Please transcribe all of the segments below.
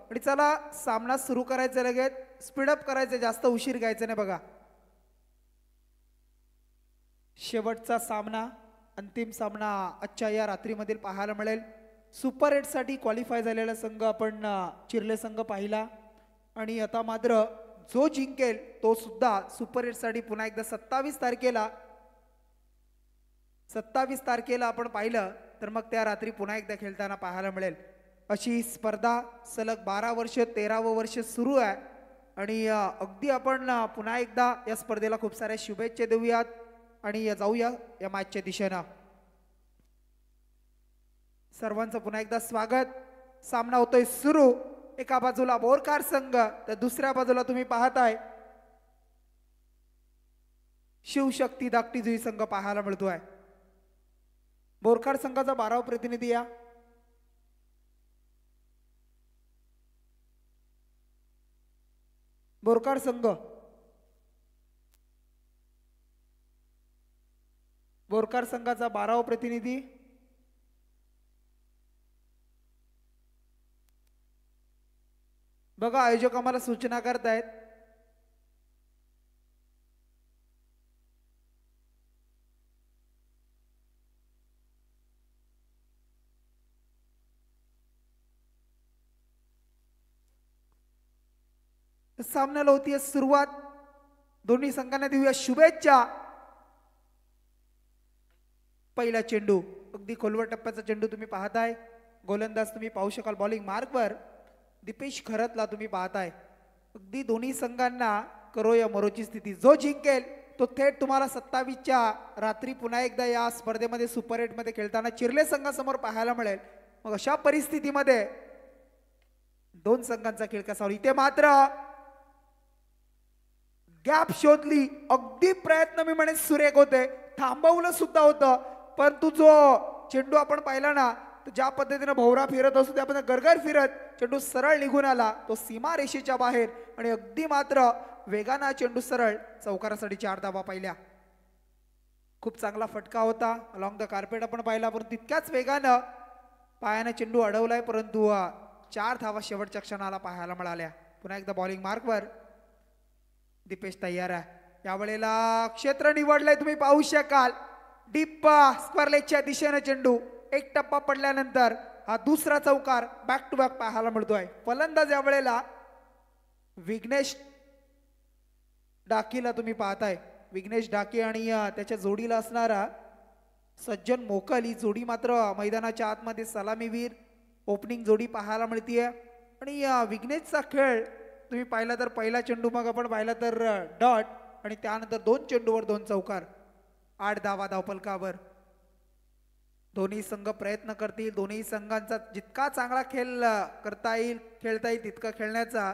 आणि चला सामना सुरू करायचा, लगेच स्पीडअप करायचं, जास्त उशीर घ्यायचा नाही बघा. शेवटचा सामना, अंतिम सामना आजच्या या रात्रीमधील पाहायला मिळेल. सुपर 8 साठी क्वालिफाय झालेला संघ आपण चिरले संघ पाहिला आणि आता मात्र जो जिंकेल तो सुद्धा सुपर 8 साठी पुन्हा एकदा 27 तारखेला आपण पाहिलं तर मग त्या रात्री पुन्हा एकदा खेळताना पाहायला मिळेल. अशी स्पर्धा सलग 12 वर्ष 13वं वर्ष सुरू आहे आणि अगदी आपण पुन्हा एकदा या स्पर्धेला खूप साऱ्या शुभेच्छा देऊयात आणि जाऊया या मॅचच्या दिशेनं. सर्वांचं पुन्हा एकदा स्वागत. सामना होतोय सुरू. एका बाजूला बोरकार संघ तर दुसऱ्या बाजूला तुम्ही पाहताय शिवशक्ती धाकटी जुई संघ पाहायला मिळतोय. बोरकार संघाचा 12वा प्रतिनिधी या. बोरकार संघ, बोरकार संघाचा 12वा प्रतिनिधी बघा. आयोजक आम्हाला सूचना करतायत. सामन्याला होतीये सुरुवात. दोन्ही संघांना देऊया शुभेच्छा. पहिला चेंडू, अगदी खोलवर टप्प्याचा चेंडू तुम्ही पाहताय. गोलंदाज तुम्ही पाहू शकाल बॉलिंग मार्कवर दीपेश खरतला तुम्ही पाहताय. अगदी दोन्ही संघांना करो या मरोची स्थिती. जो जिंकेल तो थेट तुम्हाला 27च्या रात्री पुन्हा एकदा या स्पर्धेमध्ये सुपर 8 मध्ये खेळताना चिरले संघासमोर पाहायला मिळेल. मग अशा परिस्थितीमध्ये दोन संघांचा खेळ कसा होईल. इथे मात्र गॅप शोधली, अगदी प्रयत्न मी म्हणेन सुरेख होते, थांबवलं सुद्धा होतं, परंतु जो चेंडू आपण पाहिला ना तर ज्या पद्धतीने भोवरा फिरत असतो त्या पद्धतीने गरगर फिरत चेंडू सरळ निघून आला तो सीमा रेषेच्या बाहेर आणि अगदी मात्र वेगाने चेंडू सरळ चौकारासाठी 4 धावा पाहिल्या. खूप चांगला फटका होता. अलॉंग द कार्पेट आपण पाहिला, परंतु तितक्याच वेगानं पायाने चेंडू अडवलाय, परंतु 4 धावा शेवटच्या क्षणाला पाहायला मिळाल्या. पुन्हा एकदा बॉलिंग मार्कवर दीपेश तयार आहे. यावेळेला क्षेत्र निवडलंय तुम्ही पाहू शकाल. डीप स्क्वेअर लेगच्या दिशेने चेंडू. एक टप्पा पडल्यानंतर हा दुसरा चौकार बॅक टू बॅक पाहायला मिळतोय. फलंदाज यावेळेला विघ्नेश डाकीला तुम्ही पाहताय. विघ्नेश डाके आणि त्याच्या जोडीला असणारा सज्जन मोकल ही जोडी मात्र मैदानाच्या आतमध्ये सलामीवीर ओपनिंग जोडी पाहायला मिळतीये. आणि विघ्नेशचा खेळ तुम्ही पाहिला तर पहिला चेंडू मग आपण पाहिला तर डॉट आणि त्यानंतर 2 चेंडूवर 2 चौकार, 8 धावा धावफलकावर. दोन्ही संघ प्रयत्न करतील. दोन्ही संघांचा जितका चांगला खेळ करता येईल खेळता येईल तितका खेळण्याचा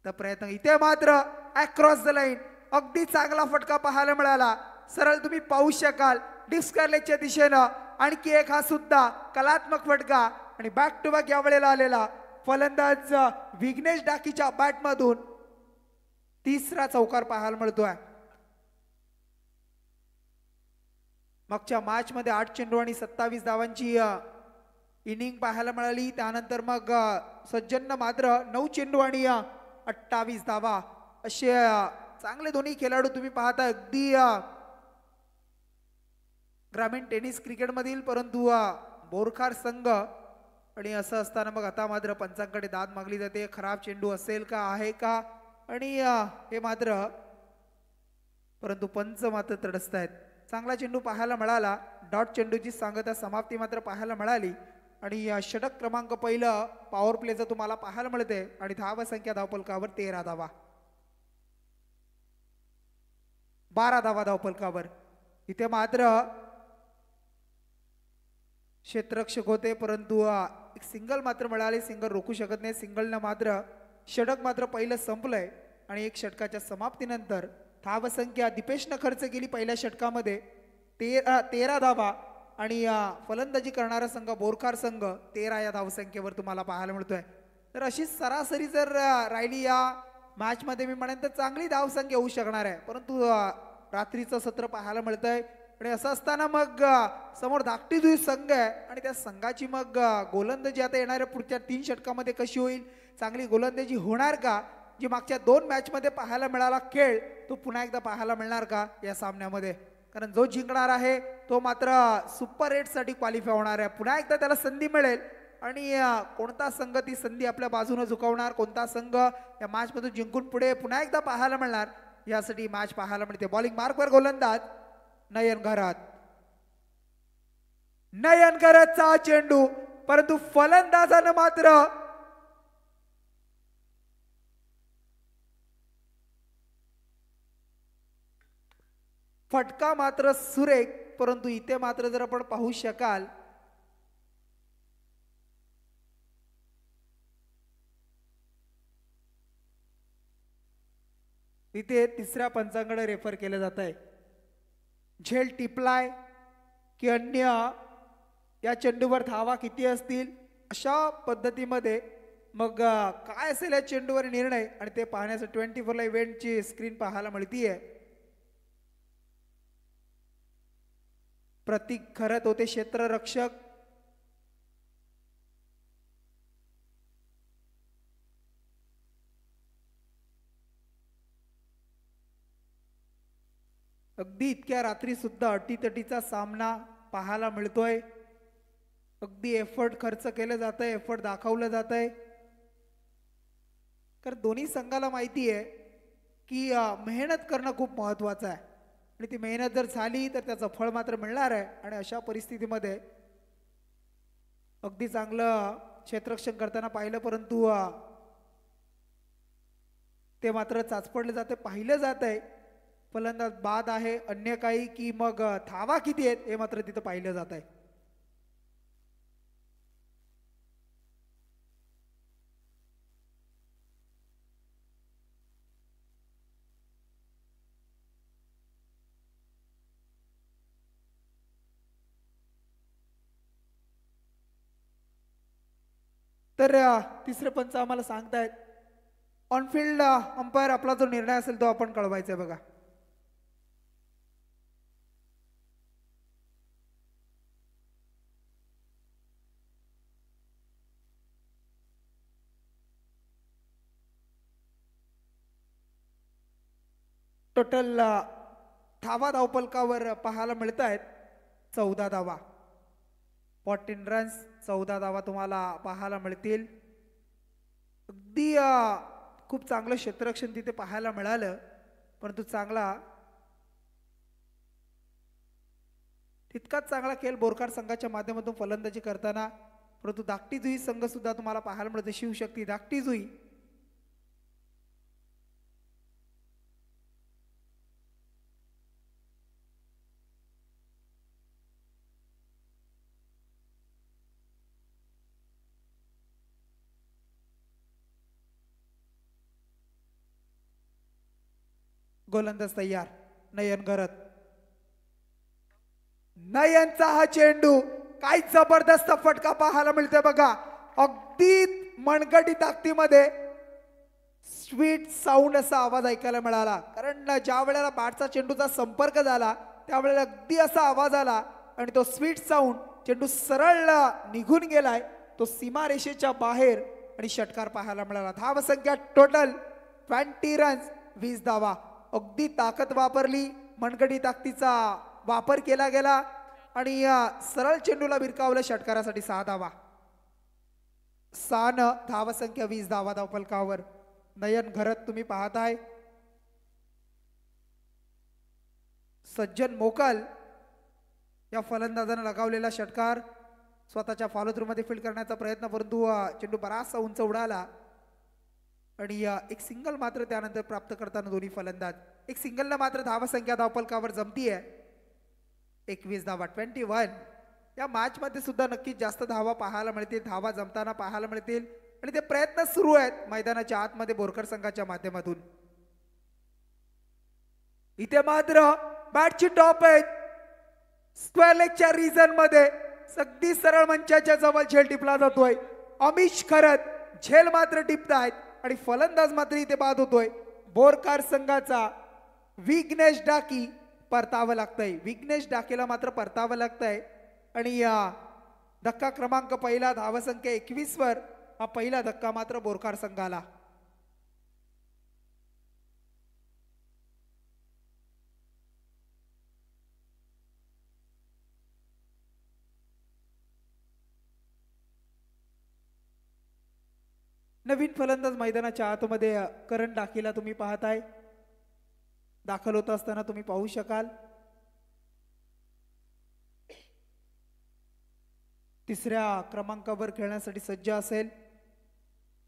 तर प्रयत्न. इथे मात्र अक्रॉस द लाईन अगदी चांगला फटका पाहायला मिळाला. सरळ तुम्ही पाहू शकाल डिस्कलेच्या दिशेनं आणखी एक हा सुद्धा कलात्मक फटका आणि बॅक टू बॅक यावेळेला आलेला फलंदाज विघ्नेश डाकीच्या बॅटमधून तिसरा चौकार पाहायला मिळतोय. मागच्या मॅच मध्ये 8 चेंडू आणि 27 धावांची इनिंग पाहायला मिळाली. त्यानंतर मग सज्जननं मात्र 9 चेंडू आणि 28 धावा असे चांगले दोन्ही खेळाडू तुम्ही पाहता. अगदी ग्रामीण टेनिस क्रिकेट मधील, परंतु बोरखार संघ आणि असं असताना मग आता मात्र पंचांकडे दाद मागली जाते. खराब चेंडू असेल का, आहे का, आणि हे मात्र परंतु पंच मात्र तडसत आहेत. चांगला चेंडू पाहायला मिळाला. डॉट चेंडूची सांगता समाप्ती मात्र पाहायला मिळाली आणि षटक क्रमांक पहिलं पॉवर प्लेचं तुम्हाला पाहायला मिळते आणि धावा संख्या धावफलकावर 13 धावा, 12 धावा धावफलकावर. इथे मात्र क्षेत्ररक्षक होते, परंतु एक सिंगल मात्र मिळाले. सिंगल रोखू शकत नाही. सिंगलनं मात्र षटक मात्र पहिलं संपलंय आणि एक षटकाच्या समाप्तीनंतर धावसंख्या दीपेशनं खर्च केली पहिल्या षटकामध्ये 13 धावा आणि फलंदाजी करणारा संघ बोरखार संघ 13 या धावसंख्येवर तुम्हाला पाहायला मिळतोय. तर अशी सरासरी जर राहिली या मॅच मध्ये मी म्हणेन तर चांगली धावसंख्या होऊ शकणार आहे, परंतु रात्रीचं सत्र पाहायला मिळतंय. आणि असं असताना मग समोर धाकटी जुई संघ आहे आणि त्या संघाची मग गोलंदाजी आता येणाऱ्या पुढच्या 3 षटकामध्ये कशी होईल, चांगली गोलंदाजी होणार का, जी मागच्या 2 मॅचमध्ये पाहायला मिळाला खेळ तो पुन्हा एकदा पाहायला मिळणार का या सामन्यामध्ये. कारण जो जिंकणार आहे तो मात्र सुपर 8 साठी क्वालिफाय होणार आहे. पुन्हा एकदा त्याला संधी मिळेल आणि कोणता संघ ती संधी आपल्या बाजूने झुकवणार, कोणता संघ या मॅच मधून जिंकून पुढे पुन्हा एकदा पाहायला मिळणार यासाठी मॅच पाहायला मिळते. बॉलिंग मार्कवर गोलंदाज नयन घरात. नयन घरातचा चेंडू, परंतु फलंदाजानं मात्र फटका मात्र सुरेख. परंतु इथे मात्र जर आपण पाहू शकाल इथे तिसऱ्या पंचांकडे रेफर केलं जात आहे. झेल टिपलाय की अन्य या चेंडूवर धावा किती असतील अशा पद्धतीमध्ये मग काय असेल या चेंडूवर निर्णय आणि ते पाहण्याचं 24 ला इव्हेंटची स्क्रीन पाहायला मिळतीये. प्रतीक खरत होते क्षेत्ररक्षक. अगदी इतक्या रात्री सुद्धा अटीतटीचा सामना पाहायला मिळतोय. अगदी एफर्ट खर्च केलं जात आहे, एफर्ट दाखवलं जात आहे. कारण दोन्ही संघाला माहिती आहे की मेहनत करणं खूप महत्वाचं आहे आणि ती मेहनत जर झाली तर त्याचं फळ मात्र मिळणार आहे. आणि अशा परिस्थितीमध्ये अगदी चांगलं क्षेत्ररक्षण करताना पाहिलं, परंतु ते मात्र चाचपडले जाते, पाहिलं जात आहे. फलंदाज बाद आहे अन्य काही की मग धावा किती आहेत हे मात्र तिथं पाहिलं जात आहे. तर तिसरे पंच आम्हाला सांगतायत ऑनफिल्ड अंपायर आपला जो निर्णय असेल तो आपण कळवायचा आहे. बघा टोटल धावा धावपलकावर पाहायला मिळत आहेत 14 धावा. 14 रन्स, 14 धावा तुम्हाला पाहायला मिळतील. अगदी खूप चांगलं क्षेत्ररक्षण तिथे पाहायला मिळालं, परंतु चांगला तितकाच चांगला खेळ बोरकार संघाच्या माध्यमातून फलंदाजी करताना. परंतु धाकटी जुई संघ सुद्धा तुम्हाला पाहायला मिळते. शिवशक्ती धाकटी जुई गोलंदाज तयार. नयन घरत. नयनचा हा चेंडू काय जबरदस्त फटका पाहायला मिळतोय बघा. अगदी मनगटी ताकदीमध्ये स्वीट साऊंड असा आवाज ऐकायला मिळाला. कारण ज्या वेळेला बॅटचा चेंडूचा संपर्क झाला त्यावेळेला अगदी असा आवाज आला आणि तो स्वीट साऊंड चेंडू सरळ निघून गेलाय तो सीमारेषेच्या बाहेर आणि षटकार पाहायला मिळाला. धावसंख्या टोटल 20 रन्स 20 धावा. अगदी ताकद वापरली, मनगटी ताकदीचा वापर केला गेला आणि सरळ चेंडूला भिरकावलं. षटकारासाठी 6 धावा. 6 धावसंख्या 20 धावा धावफलकावर. नयन घरत तुम्ही पाहताय. सज्जन मोकल या फलंदाजाने लगावलेला षटकार स्वतःच्या फॉलो थ्रू मध्ये फील्ड करण्याचा प्रयत्न, परंतु चेंडू बराचसा उंच उडाला आणि एक सिंगल मात्र त्यानंतर प्राप्त करताना दोन्ही फलंदाज. एक सिंगलला मात्र धावसंख्या धावफलकावर जमतीये 21 धावा 21. या मॅच मध्ये सुद्धा नक्कीच जास्त धावा पाहायला मिळतील, धावा जमताना पाहायला मिळतील आणि ते प्रयत्न सुरू आहेत मैदानाच्या आतमध्ये बोरकर संघाच्या माध्यमातून. इथे मात्र बॅटची टॉप आहेत. स्क्वेअर लेगच्या रिजन मध्ये अगदी सरळ मंचाच्या जवळ झेल टिपला जातोय. अमिश खरत झेल मात्र टिपतायत आणि फलंदाज मात्र इथे बाद होतोय. बोरकार संघाचा विघ्नेश डाकी परतावं लागतंय. विघ्नेश डाकेला मात्र परतावं लागतंय. आणि धक्का क्रमांक पहिला धावसंख्या 21 वर हा पहिला धक्का मात्र बोरकार संघाला. नवीन फलंदाज मैदानाच्या आतमध्ये करण डाकीला तुम्ही पाहताय. दाखल होत असताना तुम्ही पाहू शकाल. तिसऱ्या क्रमांकावर खेळण्यासाठी सज्ज असेल.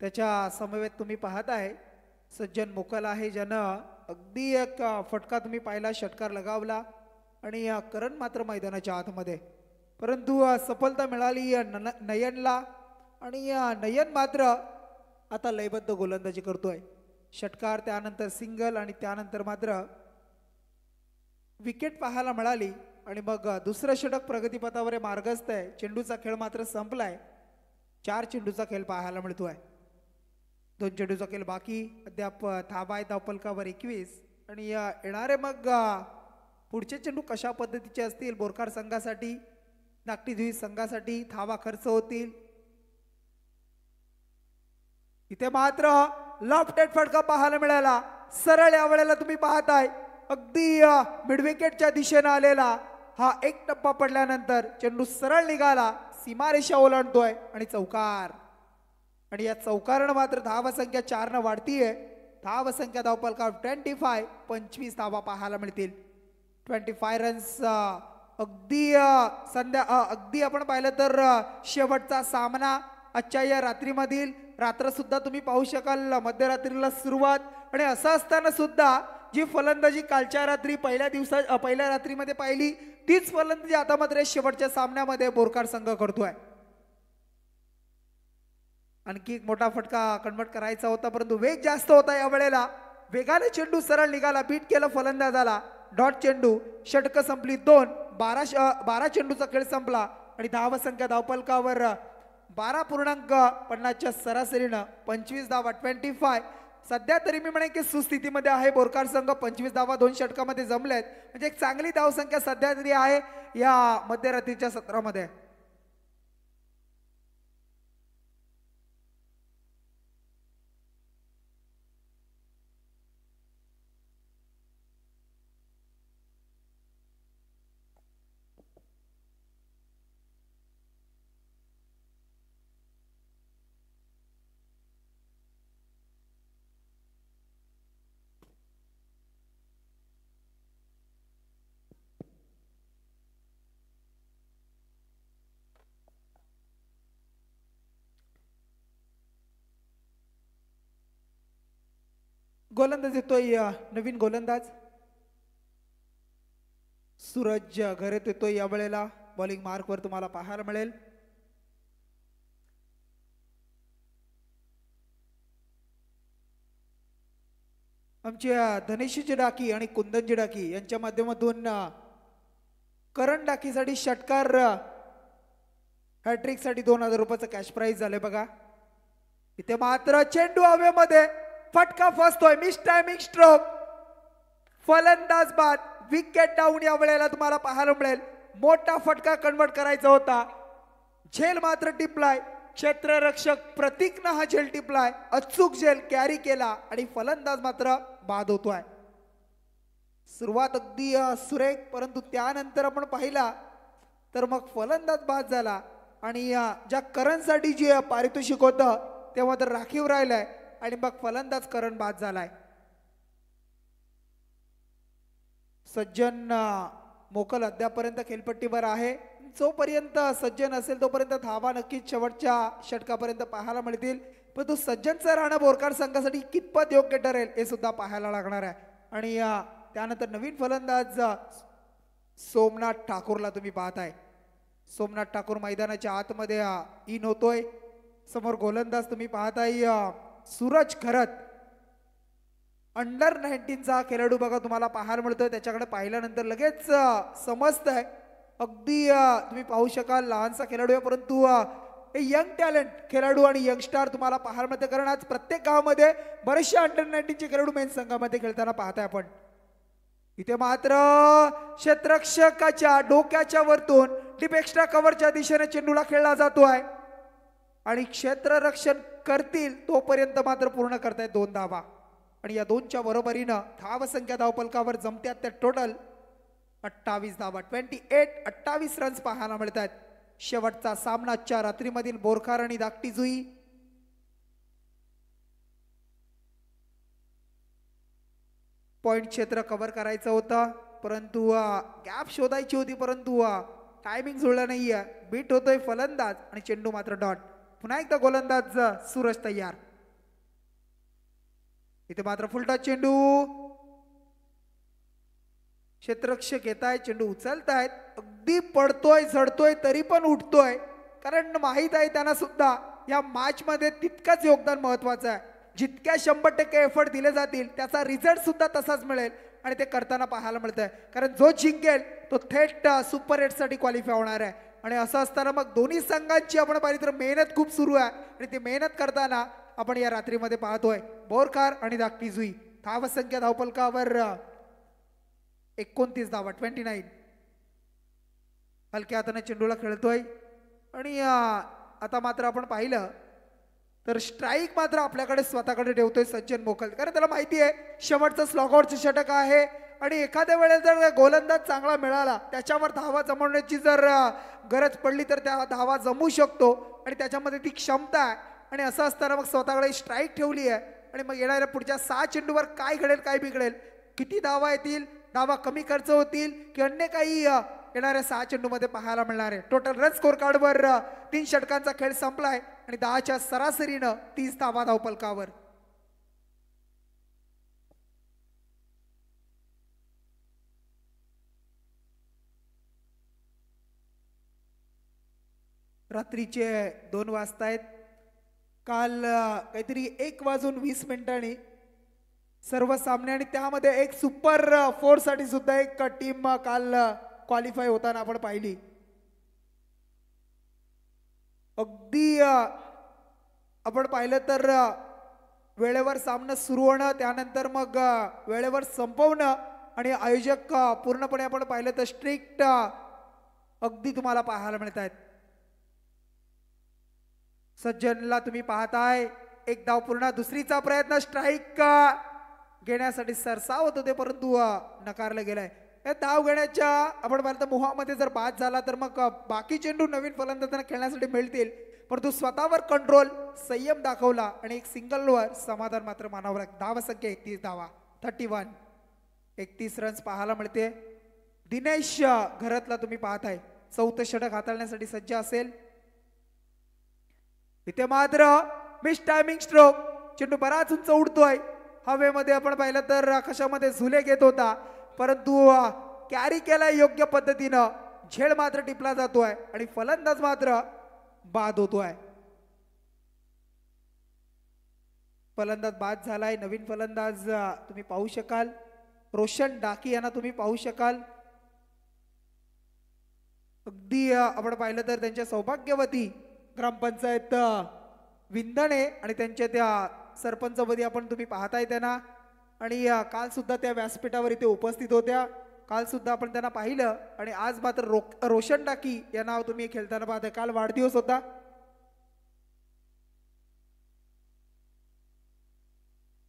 त्याच्या समवेत तुम्ही पाहताय सज्जन मोकल आहे, ज्यानं अगदी एक फटका तुम्ही पाहिला, षटकार लगावला. आणि करण मात्र मैदानाच्या आतमध्ये, परंतु सफलता मिळाली नयनला. आणि नयन मात्र आता लयबद्ध गोलंदाजी करतोय. षटकार, त्यानंतर सिंगल आणि त्यानंतर मात्र विकेट पाहायला मिळाली. आणि मग दुसरं षटक प्रगतीपथावर मार्गस्थ आहे. चेंडूचा खेळ मात्र संपलाय. 4 चेंडूचा खेळ पाहायला मिळतोय. 2 चेंडूचा खेळ बाकी. अद्याप थाबा आहे धावफलकावर 21. आणि येणारे मग पुढचे चेंडू कशा पद्धतीचे असतील बोरकार संघासाठी, धाकटी धुई संघासाठी थाबा खर्च होतील. इथे मात्र लॉफ्टेड फटका पाहायला मिळाला. सरळ या वेळेला तुम्ही पाहताय अगदी मिडविकेटच्या दिशेने आलेला हा एक टप्पा पडल्यानंतर चेंडू सरळ निघाला, सीमारेषा ओलांडतोय आणि चौकार. आणि या चौकारानं मात्र धावसंख्या 4 वाढतीये. धावसंख्या धावफलकावर 25, 25 धावा पाहायला मिळतील. 25 रन्स. अगदी अगदी आपण पाहिलं तर शेवटचा सामना आजच्या या रात्रीमधील रात्र सुद्धा तुम्ही पाहू शकाल. मध्यरात्रीला सुरुवात. आणि असं असताना सुद्धा जी फलंदाजी कालच्या रात्री पहिल्या रात्रीमध्ये पाहिली तीच फलंदाजी आता मात्र शेवटच्या सामन्यामध्ये बोरकार संघ करतोय. आणखी एक मोठा फटका कन्वर्ट करायचा होता, परंतु वेग जास्त होता या वेळेला. वेगाने चेंडू सरळ निघाला, बीट केलं फलंदाजाला. डॉट चेंडू. षटक संपली 2. 12 चेंडूचा खेळ संपला. आणि धावसंख्या धावफलकावर 12.50च्या सरासरीनं 25 धावा. 25. सध्या तरी मी म्हणेन की सुस्थितीमध्ये आहे बोरकार संघ. 25 धावा 2 षटकामध्ये जमलेत, म्हणजे एक चांगली धावसंख्या सध्या तरी आहे या मध्यरात्रीच्या सत्रामध्ये. गोलंदाज येतोय नवीन गोलंदाज सूरज घरेत येतोय. या वेळेला बॉलिंग मार्कवर तुम्हाला पाहायला मिळेल. आमच्या धनेशीची डाकी आणि कुंदनची डाकी यांच्या माध्यमातून करण डाकीसाठी षटकार हॅट्रिकसाठी 2000 रुपयाचं कॅश प्राइज झालंय बघा. इथे मात्र चेंडू हवेमध्ये, फटका फसतोय. Miss timing stroke. फलंदाज बाद. विकेट डाऊन या वेळेला तुम्हाला पाहायला मिळेल. मोठा फटका कन्वर्ट करायचा होता. झेल मात्र टिपलाय. क्षेत्ररक्षक प्रतीकनं हा झेल टिपलाय. अचूक झेल कॅरी केला आणि फलंदाज मात्र बाद होतोय. सुरुवात अगदी सुरेख, परंतु त्यानंतर आपण पाहिला तर मग फलंदाज बाद झाला. आणि ज्या करणसाठी जे पारितोषिक होतं ते मात्र राखीव राहिलंय. आणि मग फलंदाज करण बाद झालाय. सज्जन मोकल अद्यापर्यंत खेळपट्टीवर आहे. जोपर्यंत सज्जन असेल तोपर्यंत धावा नक्कीच शेवटच्या षटकापर्यंत पाहायला मिळतील, परंतु सज्जनचं राहणं बोरकार संघासाठी कितपत योग्य ठरेल हे सुद्धा पाहायला लागणार आहे. आणि त्यानंतर नवीन फलंदाज सोमनाथ ठाकूरला तुम्ही पाहताय. सोमनाथ ठाकूर मैदानाच्या आतमध्ये इन होतोय. समोर गोलंदाज तुम्ही पाहताय सूरज खरत. अंडर 19चा खेळाडू बघा तुम्हाला पाहायला मिळतोय. त्याच्याकडे पाहिल्यानंतर लगेच समजतंय. अगदी तुम्ही पाहू शकाल लहानसा खेळाडू आहे, परंतु यंग टॅलेंट खेळाडू आणि यंगस्टार तुम्हाला पाहायला मिळते. कारण आज प्रत्येक गावामध्ये बरेचसे अंडर 19चे खेळाडू मेन संघामध्ये खेळताना पाहताय आपण. इथे मात्र क्षेत्ररक्षकाच्या डोक्याच्या वरतून डीप एक्स्ट्रा कव्हरच्या दिशेने चेंडूला खेळला जातोय आणि क्षेत्ररक्षण करतील तोपर्यंत मात्र पूर्ण करतायत 2 धावा आणि या 2च्या बरोबरीनं धावसंख्या धावपलकावर जमत्यात त्या टोटल 28 धावा 28 रन्स पाहायला मिळतात. शेवटचा सामना आजच्या रात्रीमधील बोरखार आणि धाकटी जुई. पॉइंट क्षेत्र कव्हर करायचं होतं परंतु गॅप शोधायची होती परंतु टायमिंग जुळलं नाहीये. बीट होतोय फलंदाज आणि चेंडू मात्र डॉट. पुन्हा एकदा गोलंदाज सूरज तयार. इथे मात्र फुलटा चेंडू. क्षेत्ररक्षक येताय चेंडू उचलतायत अगदी पडतोय झडतोय तरी पण उठतोय कारण माहित आहे त्यांना सुद्धा या मॅच मध्ये तितकंच योगदान महत्वाचं आहे. जितक्या 100% एफर्ट दिले जातील त्याचा रिझल्ट सुद्धा तसाच मिळेल आणि ते करताना पाहायला मिळतंय कारण जो जिंकेल तो थेट सुपर 8 साठी क्वालिफाय होणार आहे. आणि असं असताना मग दोन्ही संघांची आपण पाहिली तर मेहनत खूप सुरू आहे आणि ती मेहनत करताना आपण या रात्रीमध्ये पाहतोय बोरखार आणि धाकटी जुई. धावसंख्या धावपलकावर 29 धावा 29. हलक्या हाताने चेंडूला खेळतोय आणि आता मात्र आपण पाहिलं तर स्ट्राईक मात्र आपल्याकडे स्वतःकडे ठेवतोय सज्जन मोकल कारण त्याला माहिती आहे शेवटचं स्लॉगआउटचं षटक आहे आणि एखाद्या वेळेला जर गोलंदाज चांगला मिळाला त्याच्यावर धावा जमवण्याची जर गरज पडली तर त्या धावा जमू शकतो आणि त्याच्यामध्ये ती क्षमता आहे. आणि असं असताना मग स्वतःकडे स्ट्राईक ठेवली आहे आणि मग येणाऱ्या पुढच्या 6 चेंडूवर काय घडेल काय बिघडेल किती धावा येतील धावा कमी खर्च होतील की अन्य काही येणाऱ्या 6 चेंडूमध्ये पाहायला मिळणार आहे. टोटल रन स्कोर कार्डवर 3 षटकांचा खेळ संपलाय आणि 10च्या सरासरीनं 30 धावा धावपलकावर. रात्रीचे 2 वाजतायत. काल काहीतरी 1:20 सर्व सामने आणि त्यामध्ये एक सुपर 4 साठी सुद्धा एक टीम काल क्वालिफाय होताना आपण पाहिली. अगदी आपण पाहिलं तर वेळेवर सामना सुरू होणं त्यानंतर मग वेळेवर संपवणं आणि आयोजक पूर्णपणे आपण पाहिलं तर स्ट्रिक्ट अगदी तुम्हाला पाहायला मिळत आहेत. सज्जनला तुम्ही पाहताय एक धाव पूर्ण दुसरीचा प्रयत्न स्ट्राईक घेण्यासाठी सरसावत होते परंतु नकारलं गेलाय. या धाव घेण्याच्या आपण पाहिलं मोहामध्ये जर बाद झाला तर मग बाकी चेंडू नवीन फलंदाजांना खेळण्यासाठी मिळतील परंतु स्वतःवर कंट्रोल संयम दाखवला आणि एक सिंगलवर समाधान मात्र मानावं लागतं. धावसंख्या 31 धावा 31 31 रन्स पाहायला मिळते. दिनेश घरातला तुम्ही पाहताय 4थं षटक हाताळण्यासाठी सज्ज असेल. इथे मात्र मिस टायमिंग स्ट्रोक चेंडू बराच उंच उडतोय हवेमध्ये आपण पाहिलं तर आकाशामध्ये झुले घेत होता परंतु कॅरी केला योग्य पद्धतीनं झेड मात्र टिपला जातोय आणि फलंदाज मात्र बाद होतोय. फलंदाज बाद झालाय. नवीन फलंदाज तुम्ही पाहू शकाल रोशन डाकी यांना तुम्ही पाहू शकाल. अगदी आपण पाहिलं तर त्यांच्या सौभाग्यवती ग्रामपंचायत विंधणे आणि त्यांच्या त्या सरपंचपदी आपण तुम्ही पाहताय त्यांना आणि काल सुद्धा त्या व्यासपीठावर इथे उपस्थित होत्या. काल सुद्धा आपण त्यांना पाहिलं आणि आज मात्र रोशन डाकी या नाव तुम्ही खेळताना पाहताय. काल वाढदिवस होता.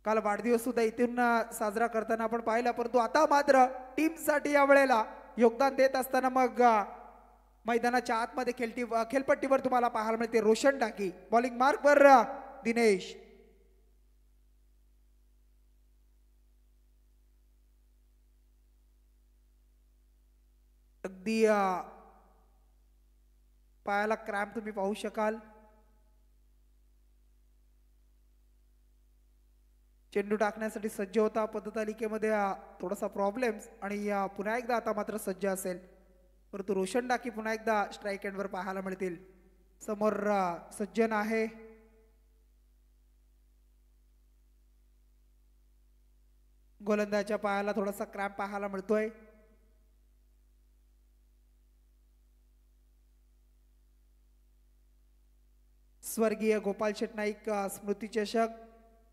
काल वाढदिवस सुद्धा इथून साजरा करताना आपण पाहिला परंतु आता मात्र टीम साठी या वेळेला योगदान देत असताना मग मैदानाच्या आतमध्ये खेळपट्टीवर तुम्हाला पाहायला मिळते रोशन डाकी. बॉलिंग मार्कवर दिनेश. अगदी पायाला क्रॅम्प तुम्ही पाहू शकाल. चेंडू टाकण्यासाठी सज्ज होता पदतालिकेमध्ये थोडासा प्रॉब्लेम्स आणि पुन्हा एकदा आता मात्र सज्ज असेल परंतु रोशन डाकी पुन्हा एकदा स्ट्राईक एंडवर पाहायला मिळतील. समोर सज्जन आहे. गोलंदाजाच्या पायाला थोडासा क्रॅम्प पाहायला मिळतोय. स्वर्गीय गोपाल शेट नाईक स्मृती चषक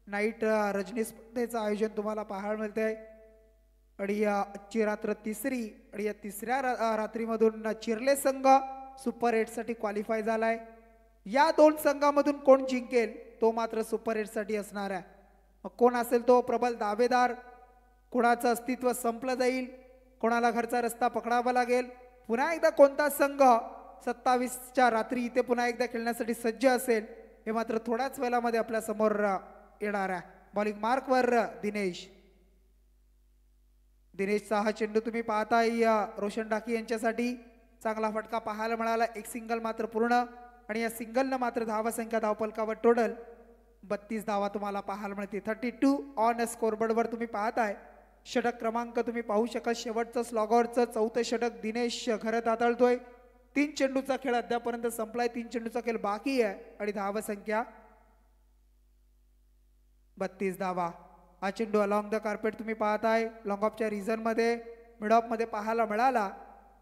नाईट रजनी स्पर्धेचं आयोजन तुम्हाला पाहायला मिळतंय आणि या आजची रात्र तिसरी आणि या तिसऱ्या रात्रीमधून चिरले संघ सुपर 8 साठी क्वालिफाय झालाय. या दोन संघामधून कोण जिंकेल तो मात्र सुपर 8 साठी असणार आहे. मग कोण असेल तो प्रबल दावेदार, कोणाचं अस्तित्व संपलं जाईल, कोणाला घरचा रस्ता पकडावा लागेल, पुन्हा एकदा कोणता संघ 27च्या रात्री इथे पुन्हा एकदा खेळण्यासाठी सज्ज असेल हे मात्र थोड्याच वेळामध्ये आपल्या समोर येणार आहे. बॉलिंग मार्कवर दिनेशचा हा चेंडू तुम्ही पाहताय रोशन डाकी यांच्यासाठी चांगला फटका पाहायला मिळाला. एक सिंगल मात्र पूर्ण आणि या सिंगलनं मात्र धावा संख्या धावपलकावर टोटल 32 धावा तुम्हाला पाहायला मिळते. 32 ऑन स्कोरबोर्डवर तुम्ही पाहताय. षटक क्रमांक तुम्ही पाहू शकाल. शेवटचं स्लॉगआउटचं चौथं षटक दिनेश घरत हाताळतोय. 3 चेंडूचा खेळ अद्यापर्यंत संपलाय. 3 चेंडूचा खेळ बाकी आहे आणि धावा संख्या 32 धावा. हा चेंडू अलॉंग द कार्पेट तुम्ही पाहताय. लॉंग ऑफच्या रिझन मध्ये मिड ऑफ मध्ये पाहायला मिळाला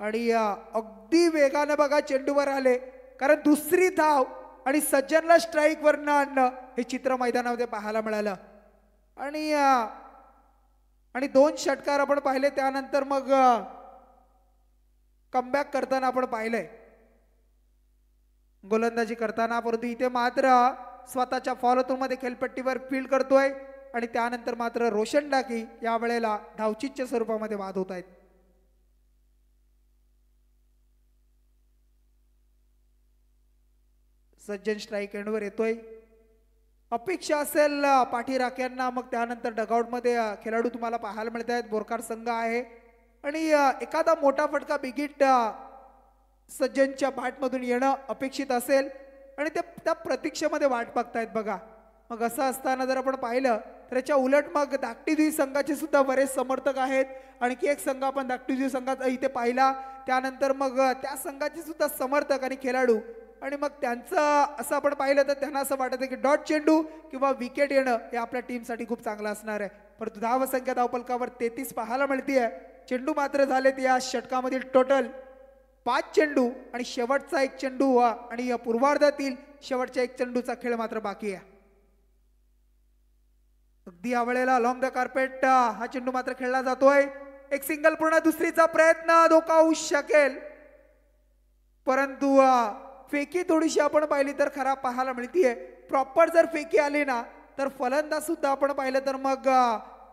आणि अगदी वेगाने बघा चेंडूवर आले, कारण दुसरी धाव आणि सज्जनला स्ट्राईक वरनं आणणं हे चित्र मैदानामध्ये पाहायला मिळालं. आणि 2 षटकार आपण पाहिले, त्यानंतर मग कमबॅक करताना आपण पाहिलंय गोलंदाजी करताना, परंतु इथे मात्र स्वतःच्या फॉलो मध्ये खेळपट्टीवर फील्ड करतोय आणि त्यानंतर मात्र रोशन डाकी या वेळेला धावचीच्या स्वरूपामध्ये बाद होत आहेत. सज्जन स्ट्राईक एंडवर येतोय. अपेक्षा असेल पाठीराख्यांना, मग त्यानंतर डगआउट मध्ये खेळाडू तुम्हाला पाहायला मिळत आहेत. बोरकार संघ आहे आणि एखादा मोठा फटका बिगिट सज्जनच्या बॅटमधून येणं अपेक्षित असेल आणि ते त्या प्रतीक्षेमध्ये वाट बघतायत बघा. मग असं असताना जर आपण पाहिलं तर याच्या उलट मग धाकटीद्वी संघाचे सुद्धा बरेच समर्थक आहेत. आणखी एक संघ आपण धाकटीद्वी संघाचा इथे पाहिला, त्यानंतर मग त्या संघाचे सुद्धा समर्थक आणि खेळाडू, आणि मग त्यांचं असं आपण पाहिलं तर त्यांना असं वाटतं की डॉट चेंडू किंवा विकेट येणं हे आपल्या टीमसाठी खूप चांगलं असणार आहे. परंतु धाव संख्या धावपलकावर 33 पाहायला मिळते. चेंडू मात्र झालेत या षटकामधील टोटल 5 चेंडू आणि शेवटचा 1 चेंडू आणि पूर्वार्धातील शेवटच्या 1 चेंडूचा खेळ मात्र बाकी आहे. अगदी या वेळेला लॉंग द कार्पेट हा चेंडू मात्र खेळला जातोय. एक सिंगल पूर्ण, दुसरीचा प्रयत्न धोका होऊ शकेल, परंतु फेकी थोडीशी आपण पाहिली तर खराब पाहायला मिळतीये. प्रॉपर जर फेकी आली ना तर फलंदाज सुद्धा आपण पाहिलं तर मग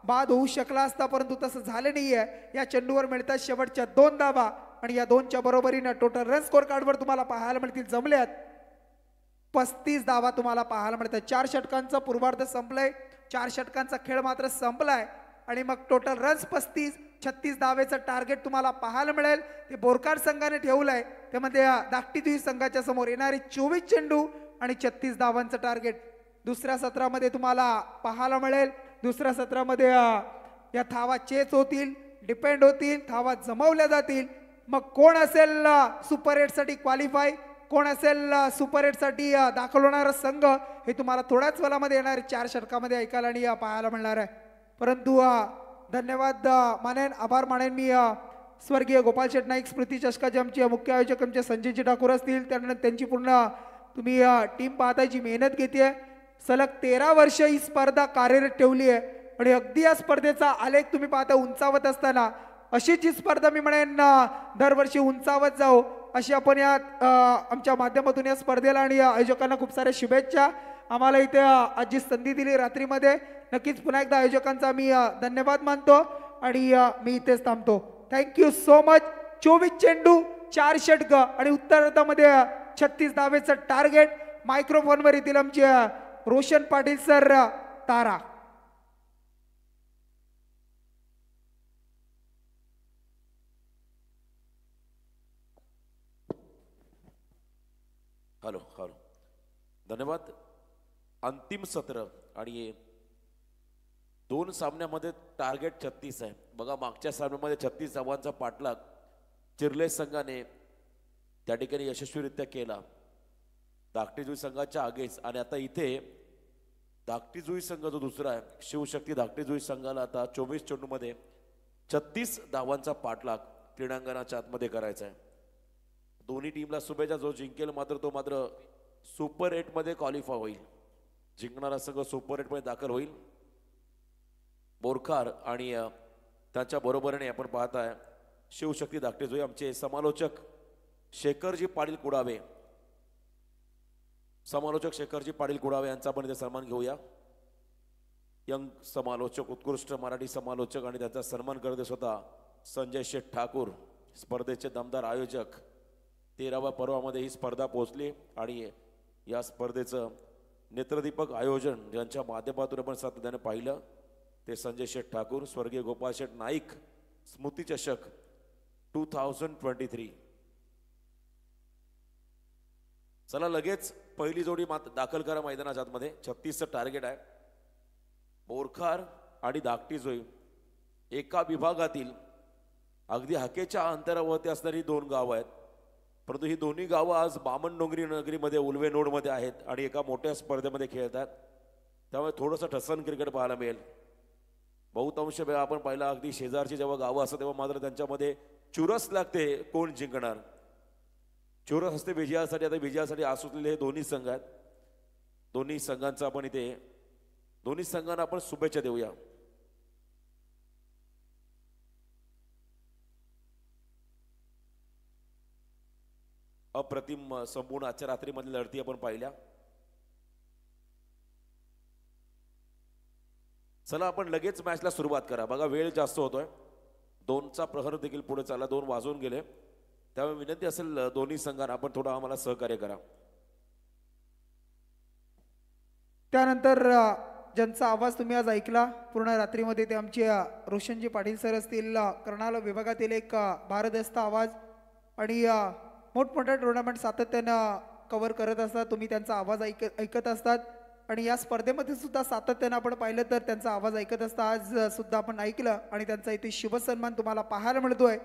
बाद होऊ शकला असता, परंतु तसं झालं नाहीये. या चेंडूवर मिळतात शेवटच्या 2 धावा आणि या 2च्या बरोबरीनं टोटल रन स्कोर कार्डवर तुम्हाला पाहायला मिळतील जमल्यात 35 धावा तुम्हाला पाहायला मिळतात. 4 षटकांचा पूर्वार्ध संपलाय, 4 षटकांचा खेळ मात्र संपलाय आणि मग टोटल रन्स 36 धावेचं टार्गेट तुम्हाला पाहायला मिळेल. ते बोरकार संघाने ठेवलंय. त्यामध्ये धाकटीद्वी संघाच्या समोर येणारे 24 चेंडू आणि 36 धावांचं टार्गेट दुसऱ्या सत्रामध्ये तुम्हाला पाहायला मिळेल. दुसऱ्या सत्रामध्ये या धावा चेस होतील, डिपेंड होतील, धावा जमवल्या जातील. मग कोण असेल सुपर 8 साठी क्वालिफाय, कोण असेल सुपर 8 साठी दाखल होणारा संघ हे तुम्हाला थोड्याच वेळामध्ये येणारे 4 षटकामध्ये ऐकायला आणि पाहायला मिळणार आहे. परंतु धन्यवाद मानेन, आभार मानेन मी स्वर्गीय गोपाल शेठ नाईक स्मृती चषकाचे आमचे मुख्य आयोजक आमचे संजयजी ठाकूर असतील, त्यानंतर त्यांची पूर्ण तुम्ही टीम पाहताय जी मेहनत घेते. सलग 13 वर्ष ही स्पर्धा कार्यरत ठेवली आहे आणि अगदी या स्पर्धेचा आलेख तुम्ही पाहता उंचावत असताना अशीच ही स्पर्धा मी म्हणेन दरवर्षी उंचावत जाऊ अशी आपण या आमच्या माध्यमातून या स्पर्धेला आणि आयोजकांना खूप साऱ्या शुभेच्छा. आम्हाला इथे आज जी संधी दिली रात्रीमध्ये, नक्कीच पुन्हा एकदा आयोजकांचा मी धन्यवाद मानतो आणि मी इथेच थांबतो. Thank you so much. 24 चेंडू 4 षटक आणि उत्तरार्धामध्ये 36 धावेचं टार्गेट. मायक्रोफोनवर येतील आमचे रोशन पाटील सर तारा. हॅलो हॅलो, धन्यवाद. अंतिम सत्र आणि 2 सामन्यामध्ये टार्गेट 36 आहे बघा. मागच्या सामन्यामध्ये 36 धावांचा पाठलाग चिरले संघाने त्या ठिकाणी यशस्वीरित्या केला धाकटीजुई संघाच्या आगेच. आणि आता इथे धाकटीजुई संघ जो दुसरा आहे शिवशक्ती धाकटीजुई संघाला आता 24 चेंडूमध्ये 36 धावांचा पाठलाग क्रीडांगणाच्या आतमध्ये करायचा आहे. दोन्ही टीमला शुभेच्छा. जो जिंकेल मात्र तो मात्र सुपर 8 मध्ये क्वालिफाय होईल. जिंकणारा संघ सुपर 8 मध्ये दाखल होईल. बोरकार आणि त्यांच्या बरोबरीने आपण पाहताय शिवशक्ती धाकटे जोई आमचे समालोचक शेखरजी पाटील कुडावे, समालोचक शेखरजी पाटील कुडावे यांचा आपण इथे सन्मान घेऊया. यंग समालोचक, उत्कृष्ट मराठी समालोचक आणि त्यांचा सन्मान करत स्वतः संजय शेठ ठाकूर, स्पर्धेचे दमदार आयोजक. 13व्या पर्वामध्ये ही स्पर्धा पोहोचली आणि या स्पर्धेचं नेत्रदीपक आयोजन ज्यांच्या माध्यमातून आपण सातत्याने पाहिलं ते संजय शेठ ठाकूर, स्वर्गीय गोपाळ शेठ नाईक स्मृती चषक 2023. चला लगेच पहिली जोडी दाखल करा मैदानाच्या आतमध्ये. 36चं टार्गेट आहे. बोरखार आणि धाकटी जोई एका विभागातील अगदी हाकेच्या अंतरावरती असणारी 2 गावं आहेत, परंतु ही दोन्ही गावं आज बामणडोंगरी नगरीमध्ये उल्वे नोडमध्ये आहेत आणि एका मोठ्या स्पर्धेमध्ये खेळतात. त्यामुळे थोडंसं ठसन क्रिकेट पाहायला मिळेल. बहुतांश वेळा आपण पाहिला अगदी शेजारची जेव्हा गावं असतात तेव्हा मात्र त्यांच्यामध्ये चुरस लागते कोण जिंकणार. चुरस असते विजयासाठी. आता विजयासाठी आसुसलेले हे दोन्ही संघ आहेत. दोन्ही संघांचा आपण इथे दोन्ही संघांना आपण शुभेच्छा देऊया. अप्रतिम संपूर्ण आजच्या रात्रीमधल्या लढती आपण पाहिल्या. चला आपण लगेच मॅचला सुरुवात करा. बघा वेळ जास्त होतोय. 2चा प्रहर देखील पुढे चालला. 2 वाजून गेले. त्यामुळे विनंती असेल दोन्ही संघांना आपण थोडं आम्हाला सहकार्य करा. त्यानंतर ज्यांचा आवाज तुम्ही आज ऐकला पूर्ण रात्रीमध्ये ते आमचे रोशनजी पाटील सर असतील. कर्नाल विभागातील एक भारदस्त आवाज आणि मोठमोठ्या टुर्नामेंट सातत्यानं कव्हर करत असतात. तुम्ही त्यांचा आवाज ऐकत असतात आणि या स्पर्धेमध्ये सुद्धा सातत्यानं आपण पाहिलं तर त्यांचा आवाज ऐकत असता. आज सुद्धा आपण ऐकलं आणि त्यांचा इथे शुभसन्मान तुम्हाला पाहायला मिळतोय.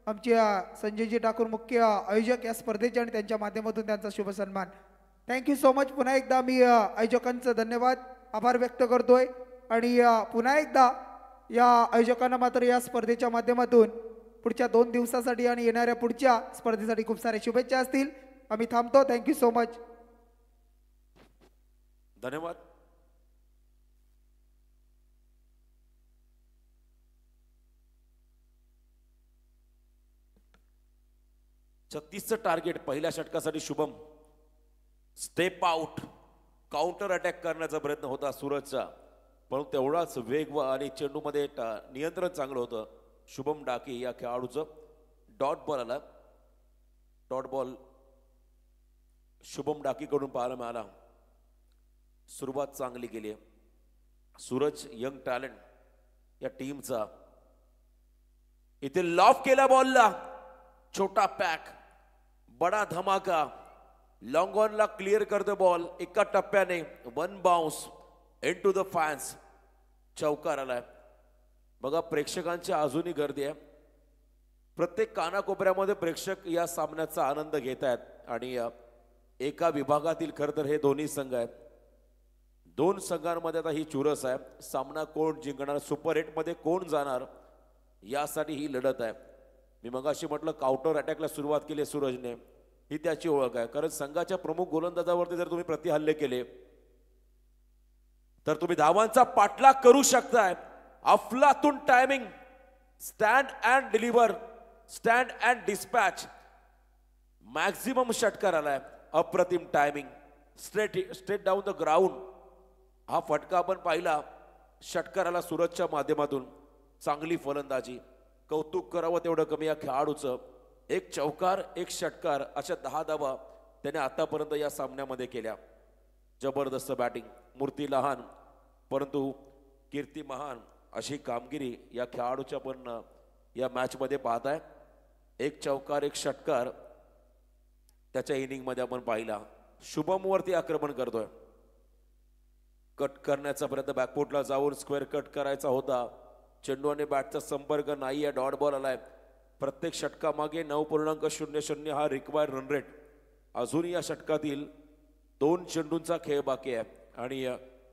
आमचे संजयजी ठाकूर मुख्य आयोजक या स्पर्धेचे आणि त्यांच्या माध्यमातून त्यांचा शुभसन्मान. Thank you so much. पुन्हा एकदा मी आयोजकांचं धन्यवाद आभार व्यक्त करतोय आणि पुन्हा एकदा या आयोजकांना मात्र या स्पर्धेच्या माध्यमातून पुढच्या 2 दिवसासाठी आणि येणाऱ्या पुढच्या स्पर्धेसाठी खूप साऱ्या शुभेच्छा असतील. आम्ही थांबतो. Thank you so much. धन्यवाद. छत्तीसचं टार्गेट पहिल्या षटकासाठी Shubham step out counter attack करण्याचा प्रयत्न होता सूरजचा, परंतु तेवढाच वेग आणि चेंडूमध्ये नियंत्रण चांगलं होतं शुभम डाके या खेळाडूचं. डॉट बॉल आला. डॉट बॉल शुभम डाकीकडून पाहायला मिळाला. सुरुवात चांगली केली आहे सूरज यंग टॅलेंट या टीमचा. इथे लॉफ केला बॉलला. छोटा पॅक बडा धमाका. लॉंग ऑनला क्लिअर करतो बॉल एका टप्प्याने. 1 बाउन्स इनटू द फॅन्स. चौकार आलाय. बघा प्रेक्षकांची अजूनही गर्दी आहे. प्रत्येक कानाकोपऱ्यामध्ये प्रेक्षक या सामन्याचा आनंद घेत आहेत आणि एका विभागातील खरं तर हे दोन्ही संघ आहेत. 2 संघांमध्ये आता ही चुरस आहे. सामना कोण जिंकणार, सुपर 8 मध्ये कोण जाणार यासाठी ही लढत आहे. मी मगाशी म्हटलं काउंटर अटॅकला सुरुवात केली सूरजने, ही त्याची ओळख आहे. कारण संघाच्या प्रमुख गोलंदाजावरती जर तुम्ही प्रतिहल्ले केले तर तुम्ही धावांचा पाठलाग करू शकताय. अफलातून timing. Stand and deliver, stand and dispatch. Maximum षटकार आलाय. अप्रतिम timing. Straight down the ground. हा फटका आपण पाहिला षटकाराला सूरजच्या माध्यमातून. चांगली फलंदाजी. कौतुक करावं तेवढं कमी या खेळाडूचं. 1 चौकार 1 षटकार अशा 10 धावा त्याने आतापर्यंत या सामन्यामध्ये केल्या. जबरदस्त बॅटिंग. मूर्ती लहान परंतु कीर्ती महान अशी कामगिरी या खेळाडूच्या पण या मॅचमध्ये पाहताय. 1 चौकार 1 षटकार त्याच्या इनिंगमध्ये आपण पाहिला. शुभमवरती आक्रमण करतोय. कट करण्याचा प्रयत्न बॅकफुटला जाऊन स्क्वेअर कट करायचा होता. चेंडू आणि बॅटचा संपर्क नाही आहे. डॉट बॉल आलाय. प्रत्येक षटकामागे 9.00 हा रिक्वायर्ड रन रेट. अजून या षटकातील 2 चेंडूंचा खेळ बाकी आहे आणि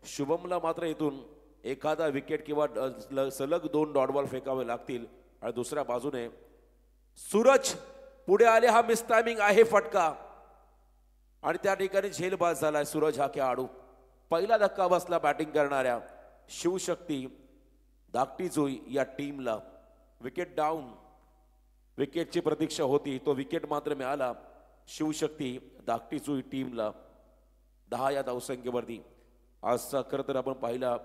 शुभमला मात्र इथून एखादा विकेट किंवा सलग 2 डॉट बॉल फेकावे लागतील. आणि दुसऱ्या बाजूने सूरज पुढे आले. हा मिस टायमिंग आहे फटका आणि त्या ठिकाणी झेलबाज झालाय सूरज हा खेळाडू. पहिला धक्का बसला बॅटिंग करणाऱ्या शिवशक्ती धाकटी जोई या टीमला. विकेट डाऊन, विकेटची प्रतीक्षा होती, तो विकेट मात्र मिळाला शिवशक्ती धाकटी जुई टीमला 10 या धावसंख्येवरती. आजचा खरं तर आपण पाहिला,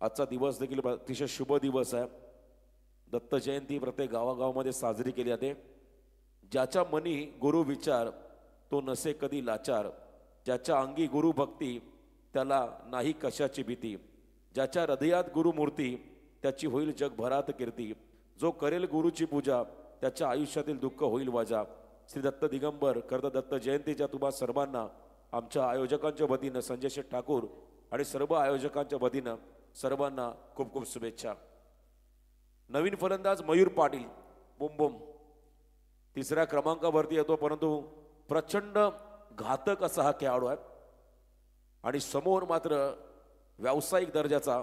आजचा दिवस देखील अतिशय शुभ दिवस आहे. दत्त जयंती प्रत्येक गावागावामध्ये साजरी केली जाते. ज्याच्या मनी गुरु विचार तो नसे कधी लाचार, ज्याच्या अंगी गुरु भक्ती त्याला नाही कशाची भीती, ज्याच्या हृदयात गुरुमूर्ती त्याची होईल जगभरात कीर्ती, जो करेल गुरुची पूजा त्याच्या आयुष्यातील दुःख होईल वजा. श्री दत्त दिगंबर करता दत्त जयंतीच्या तुम्हा सर्वांना आमच्या आयोजकांच्या वतीनं संजय शेठ ठाकूर आणि सर्व आयोजकांच्या वतीनं सर्वांना खूप खूप शुभेच्छा. नवीन फलंदाज मयूर पाटील बुम बुम तिसऱ्या क्रमांकावरती येतो, परंतु प्रचंड घातक असा हा खेळाडू आहे. आणि समोर मात्र व्यावसायिक दर्जाचा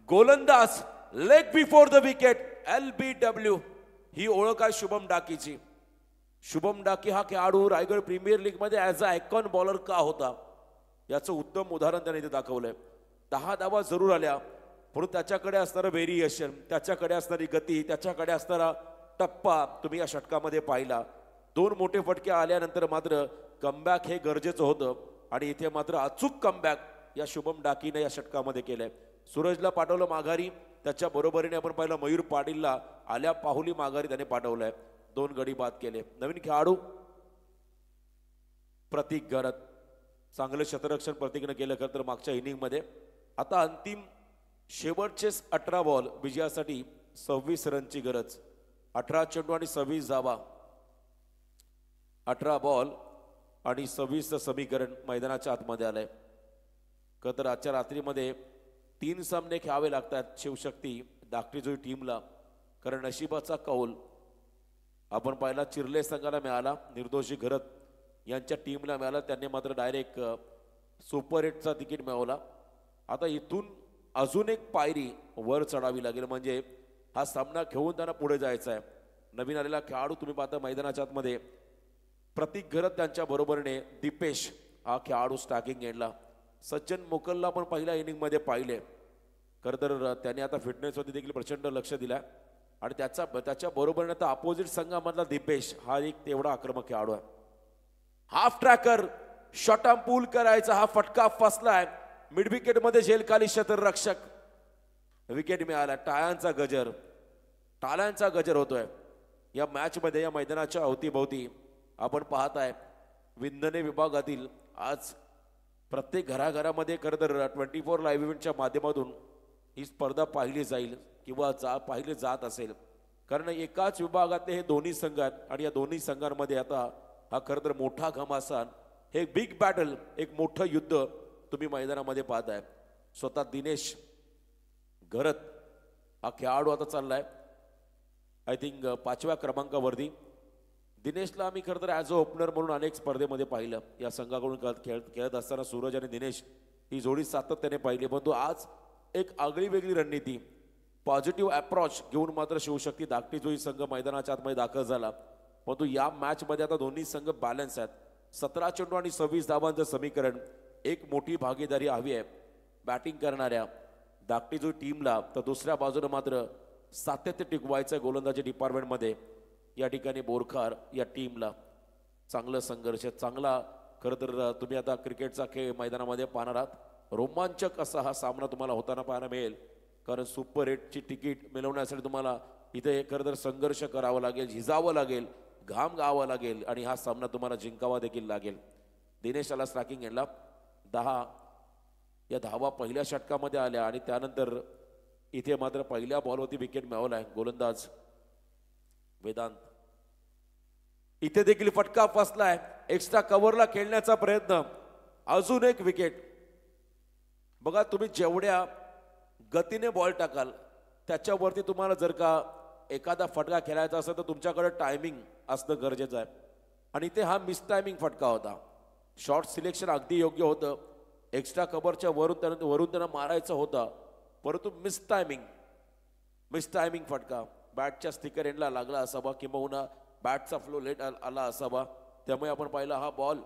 गोलंदाज leg before the wicket LBW ही ओळख आहे शुभम डाकीची. शुभम डाकी हा खेळाडू रायगड प्रीमियर लीग मध्ये ॲज अ आयकॉन बॉलर का होता याचं उत्तम उदाहरण त्याने इथे दाखवलंय. 10 धावा जरूर आल्या, परंतु त्याच्याकडे असणारं व्हेरिएशन, त्याच्याकडे असणारी गती, त्याच्याकडे असणारा टप्पा तुम्ही या षटकामध्ये पाहिला. 2 मोठे फटके आल्यानंतर मात्र कमबॅक हे गरजेचं होतं आणि इथे मात्र अचूक कमबॅक या शुभम डाकीने या षटकामध्ये केलंय. सूरजला पाठवलं माघारी, त्याच्या बरोबरीने आपण पाहिलं मयूर पाटीलला आल्या पाहुली माघारी त्याने पाठवलंय. 2 गडी बाद केले. नवीन खेळाडू प्रतीक गरत, चांगलं शतरक्षण प्रतीकनं केलं खरं तर मागच्या इनिंगमध्ये. आता अंतिम शेवटचे 18 बॉल विजयासाठी 26 रनची गरज. 18 चेंडू आणि 26 धावा. 18 बॉल आणि 26चं समीकरण मैदानाच्या आतमध्ये आलंय. खरं तर आजच्या रात्रीमध्ये 3 सामने खेळावे लागतात शिवशक्ती धाकटी जुई टीमला, कारण नशिबाचा कौल आपण पाहिला चिरले संघाला मिळाला, निर्दोषी घरत यांच्या टीमला मिळाला. त्यांनी मात्र डायरेक्ट सुपर 8चा तिकीट मिळवला. आता इथून अजून एक पायरी वर चढावी लागेल, म्हणजे हा सामना खेळून त्यांना पुढे जायचा आहे. नवीन आलेला खेळाडू तुम्ही पाहता मैदानाच्या आतमध्ये प्रतीक घरत, त्यांच्या बरोबरीने दीपेश हा खेळाडू स्टॅकिंग एंडला. सज्जन मोकलला पण पहिल्या इनिंगमध्ये पाहिले, खरं तर त्याने आता फिटनेसवरती देखील प्रचंड लक्ष दिलं आणि त्याच्या बरोबरीने आता अपोजिट संघामधला दीपेश हा एक तेवढा आक्रमक खेळाडू आहे. हाफ ट्रॅकर शॉर्ट पूल करायचा, हा फटका फसलाय मिड विकेट मध्ये झेल खाली क्षेत्ररक्षक. विकेट मिळाला. टाळ्यांचा गजर होतोय या मॅच मध्ये. या मैदानाच्या अवतीभोवती आपण पाहताय विंधने विभागातील आज प्रत्येक घराघरामध्ये खरं तर 24 लाईव्ह इव्हेंटच्या माध्यमातून ही स्पर्धा पाहिली जाईल किंवा पाहिली जात असेल, कारण एकाच विभागातले हे दोन्ही संघ आहेत आणि या दोन्ही संघांमध्ये आता हा खरं तर मोठा घमासान, हे बिग बॅटल, एक मोठं युद्ध तुम्ही मैदानामध्ये पाहताय. स्वतः दिनेश घरत हा खेळाडू आता चाललाय आय थिंक 5व्या क्रमांकावरती. दिनेशला आम्ही खरं तर ॲज अ ओपनर म्हणून अनेक स्पर्धेमध्ये पाहिलं. या संघाकडून खेळत असताना सूरज आणि दिनेश ही जोडी सातत्याने पाहिली, परंतु आज एक आगळी वेगळी रणनीती, पॉझिटिव्ह अप्रोच घेऊन मात्र शिवशक्ती धाकटी जुई संघ मैदानाच्या आतमध्ये दाखल झाला. परंतु या मॅचमध्ये आता दोन्ही संघ बॅलन्स आहेत. 17 चेंडू आणि 26 धावांचं समीकरण. एक मोठी भागीदारी हवी आहे बॅटिंग करणाऱ्या धाकटी जुई टीमला, तर दुसऱ्या बाजूने मात्र सातत्य टिकवायचं गोलंदाजी डिपार्टमेंटमध्ये. या ठिकाणी बोरखार या टीमला चांगलं संघर्ष, चांगला खरं तर तुम्ही आता क्रिकेटचा खेळ मैदानामध्ये पाहणार आहात. रोमांचक असा हा सामना तुम्हाला होताना पाहायला मिळेल, कारण सुपर 8ची तिकीट मिळवण्यासाठी तुम्हाला इथे खरं तर संघर्ष करावा लागेल, झिजावं लागेल, घाम गावा लागेल आणि हा सामना तुम्हाला जिंकावा देखील लागेल. दिनेश आला स्ट्रायकिंग एंडला. 10 या धावा पहिल्या षटकामध्ये आल्या आणि त्यानंतर इथे मात्र पहिल्या बॉलवरती विकेट मिळवलाय गोलंदाज वेदांत. इथे देखील फटका फसलाय. एक्स्ट्रा कव्हरला खेळण्याचा प्रयत्न, अजून एक विकेट. बघा तुम्ही जेवढ्या गतीने बॉल टाकाल त्याच्यावरती तुम्हाला जर का एखादा फटका खेळायचा असेल तर तुमच्याकडे टायमिंग असणं गरजेचं आहे. आणि इथे हा मिस टायमिंग फटका होता. शॉर्ट सिलेक्शन अगदी योग्य होतं, एक्स्ट्रा कव्हरच्या वरून त्यांना मारायचं होतं, परंतु मिस टायमिंग फटका. बॅटच्या स्टिकर एंडला लागला असावा किंवा बॅटचा फ्लो लेट आला असावा, त्यामुळे आपण पाहिला हा बॉल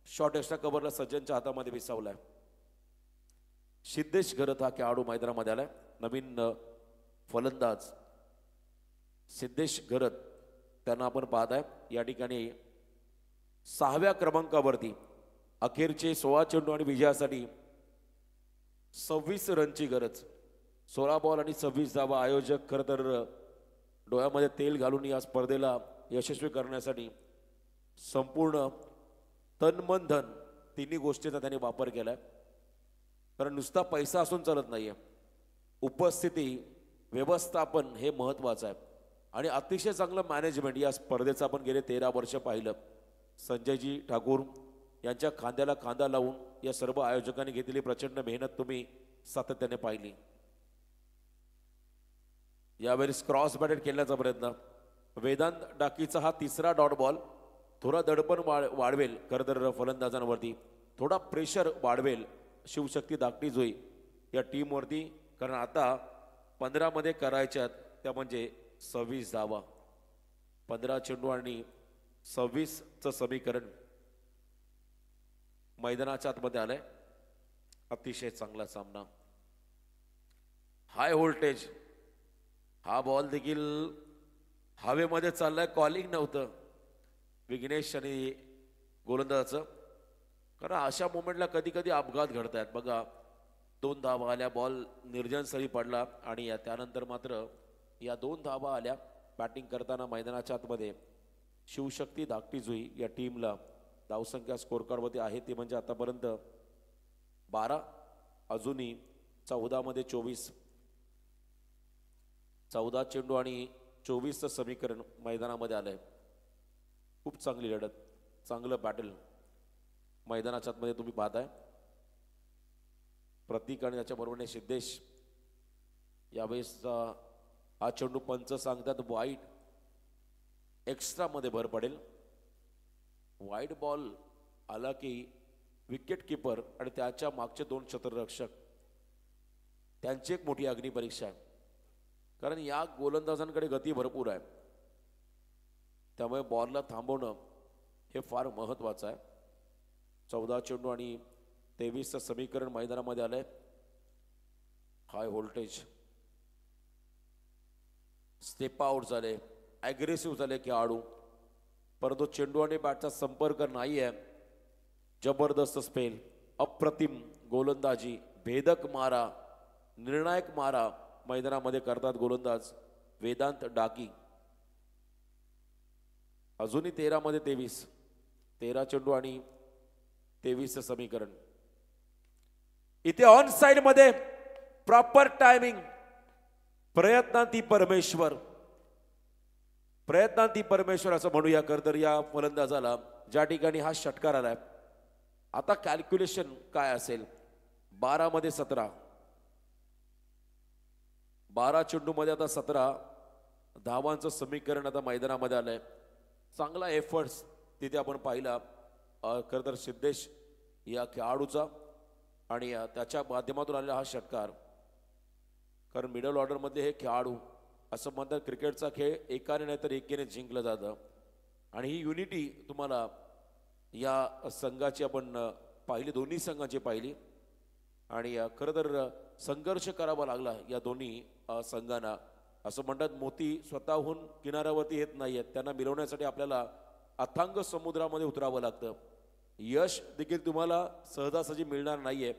शॉर्ट एक्स्ट्रा कव्हरला सज्जनच्या हातामध्ये विसावलाय. सिद्धेश घरत हा खेळाडू मैदानामध्ये आलाय. नवीन फलंदाज सिद्धेश घरत त्यांना आपण पाहताय या ठिकाणी 6व्या क्रमांकावरती अखेरचे 16 चेंडू आणि विजयासाठी 26 रनची गरज. 16 बॉल आणि 26 धावा. आयोजक खरं तर डोळ्यामध्ये तेल घालून या स्पर्धेला यशस्वी करण्यासाठी संपूर्ण तन मन धन तिन्ही गोष्टींचा त्यांनी वापर केलाय. कारण नुसता पैसा असून चालत नाहीये, उपस्थिती व्यवस्थापन हे महत्वाचं आहे आणि अतिशय चांगलं मॅनेजमेंट या स्पर्धेचं आपण गेले 13 वर्ष पाहिलं. संजयजी ठाकूर यांच्या खांद्याला खांदा लावून या सर्व आयोजकांनी घेतलेली प्रचंड मेहनत तुम्ही सातत्याने पाहिली. यावेळेस क्रॉस बॅटेड खेळण्याचा प्रयत्न. वेदांत डाकीचा हा 3रा डॉट बॉल थोडा दडपण वाढवेल खरं तर फलंदाजांवरती, थोडा प्रेशर वाढवेल शिवशक्ती धाकटी जोई या टीमवरती. कारण आता 15 मध्ये करायच्यात त्या म्हणजे 26 धावा. 15 चेंडू आणि 26चं समीकरण मैदानाच्या आतमध्ये आलंय. अतिशय चांगला सामना. High voltage. हा बॉल देखील हवेमध्ये चाललाय. कॉलिंग नव्हतं विघ्नेश आणि गोलंदाजाचं. कारण अशा मोमेंटला कधी कधी अपघात घडतायत. बघा 2 धावा आल्या, बॉल निर्जन स्थळी पडला आणि त्यानंतर मात्र या 2 धावा आल्या. बॅटिंग करताना मैदानाच्या आतमध्ये शिवशक्ती धाकटी जुई या टीमला धावसंख्या स्कोर कार्डवरती आहे ती म्हणजे आतापर्यंत 12, अजूनही 14 मध्ये 24. 14 चेंडू आणि 24चं समीकरण मैदानामध्ये आलंय. खूप चांगली लढत, चांगलं बॅटल मैदानाच्या आतमध्ये तुम्ही पाहताय. प्रतीक आणि त्याच्याबरोबरने सिद्धेश. यावेळेस हा चेंडू पंच सांगतात वाईड, एक्स्ट्रा मध्ये भर पडेल. वाईड बॉल आला की विकेट किपर आणि त्याच्या मागचे 2 क्षेत्ररक्षक त्यांची एक मोठी अग्निपरीक्षा आहे. कारण या गोलंदाजांकडे गती भरपूर आहे, त्यामुळे बॉलला थांबवणं हे फार महत्वाचं आहे. 14 चेंडू आणि 23चं समीकरण मैदानामध्ये आलंय. High voltage. स्टेप आउट झाले, ॲग्रेसिव्ह झाले खेळाडू, परंतु चेंडू आणि बॅटचा संपर्क नाही आहे. जबरदस्त स्पेल, अप्रतिम गोलंदाजी, भेदक मारा, निर्णायक मारा मैदानामध्ये करतात गोलंदाज वेदांत डाकी. अजूनही 13 मध्ये 23. 13 चेंडू आणि 23चं समीकरण. इथे ऑन साइड मध्ये प्रॉपर टायमिंग. प्रयत्नांती परमेश्वर, प्रयत्नांती परमेश्वर असं म्हणूया कर तर या फलंदाजाला ज्या ठिकाणी हा षटकार आलाय. आता कॅल्क्युलेशन काय असेल. 12 मध्ये 17, 12 चेंडू मध्ये आता 17 धावांचं समीकरण आता मैदानामध्ये आलंय. चांगला एफर्ट्स तिथे आपण पाहिला खरं तर सिद्धेश या खेळाडूचा आणि त्याच्या माध्यमातून आलेला हा षटकार. कारण मिडल ऑर्डर मध्ये हे खेळाडू असं म्हणतात क्रिकेटचा खेळ एकाने नाही तर एकेने जिंकलं जातं आणि ही युनिटी तुम्हाला या संघाची आपण पाहिली, दोन्ही संघाची पाहिली आणि खरं तर संघर्ष करावा लागला या दोन्ही संघांना. असं म्हणतात मोती स्वतःहून किनाऱ्यावरती येत नाहीयेत, त्यांना मिळवण्यासाठी आपल्याला अथांग समुद्रामध्ये उतरावं लागतं. यश देखील तुम्हाला सहजासहजी मिळणार नाहीये,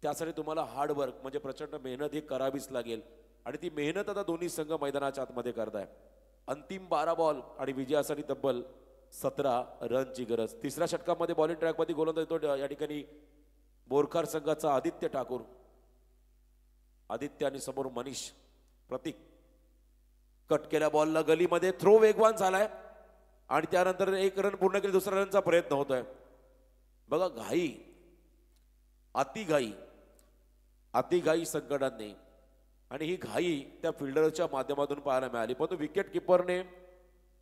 त्यासाठी तुम्हाला हार्डवर्क म्हणजे प्रचंड मेहनत ही करावीच लागेल आणि ती मेहनत आता दोन्ही संघ मैदानाच्या आतमध्ये करताय. अंतिम 12 बॉल आणि विजयासाठी तब्बल 17 रनची गरज. 3ऱ्या षटकामध्ये बॉलिंग ट्रॅकमध्ये गोलंदाज येतो या ठिकाणी बोरखार संघाचा आदित्य ठाकूर. आदित्य आणि समोर मनीष. प्रतीक कट केल्या बॉलला गलीमध्ये थ्रो वेगवान झालाय आणि त्यानंतर 1 रन पूर्ण केली, 2रा रनचा प्रयत्न होतोय. बघा घाई, अति घाई संकटात नाही आणि ही घाई त्या फिल्डरच्या माध्यमातून पाहायला मिळाली. परंतु विकेट किपरने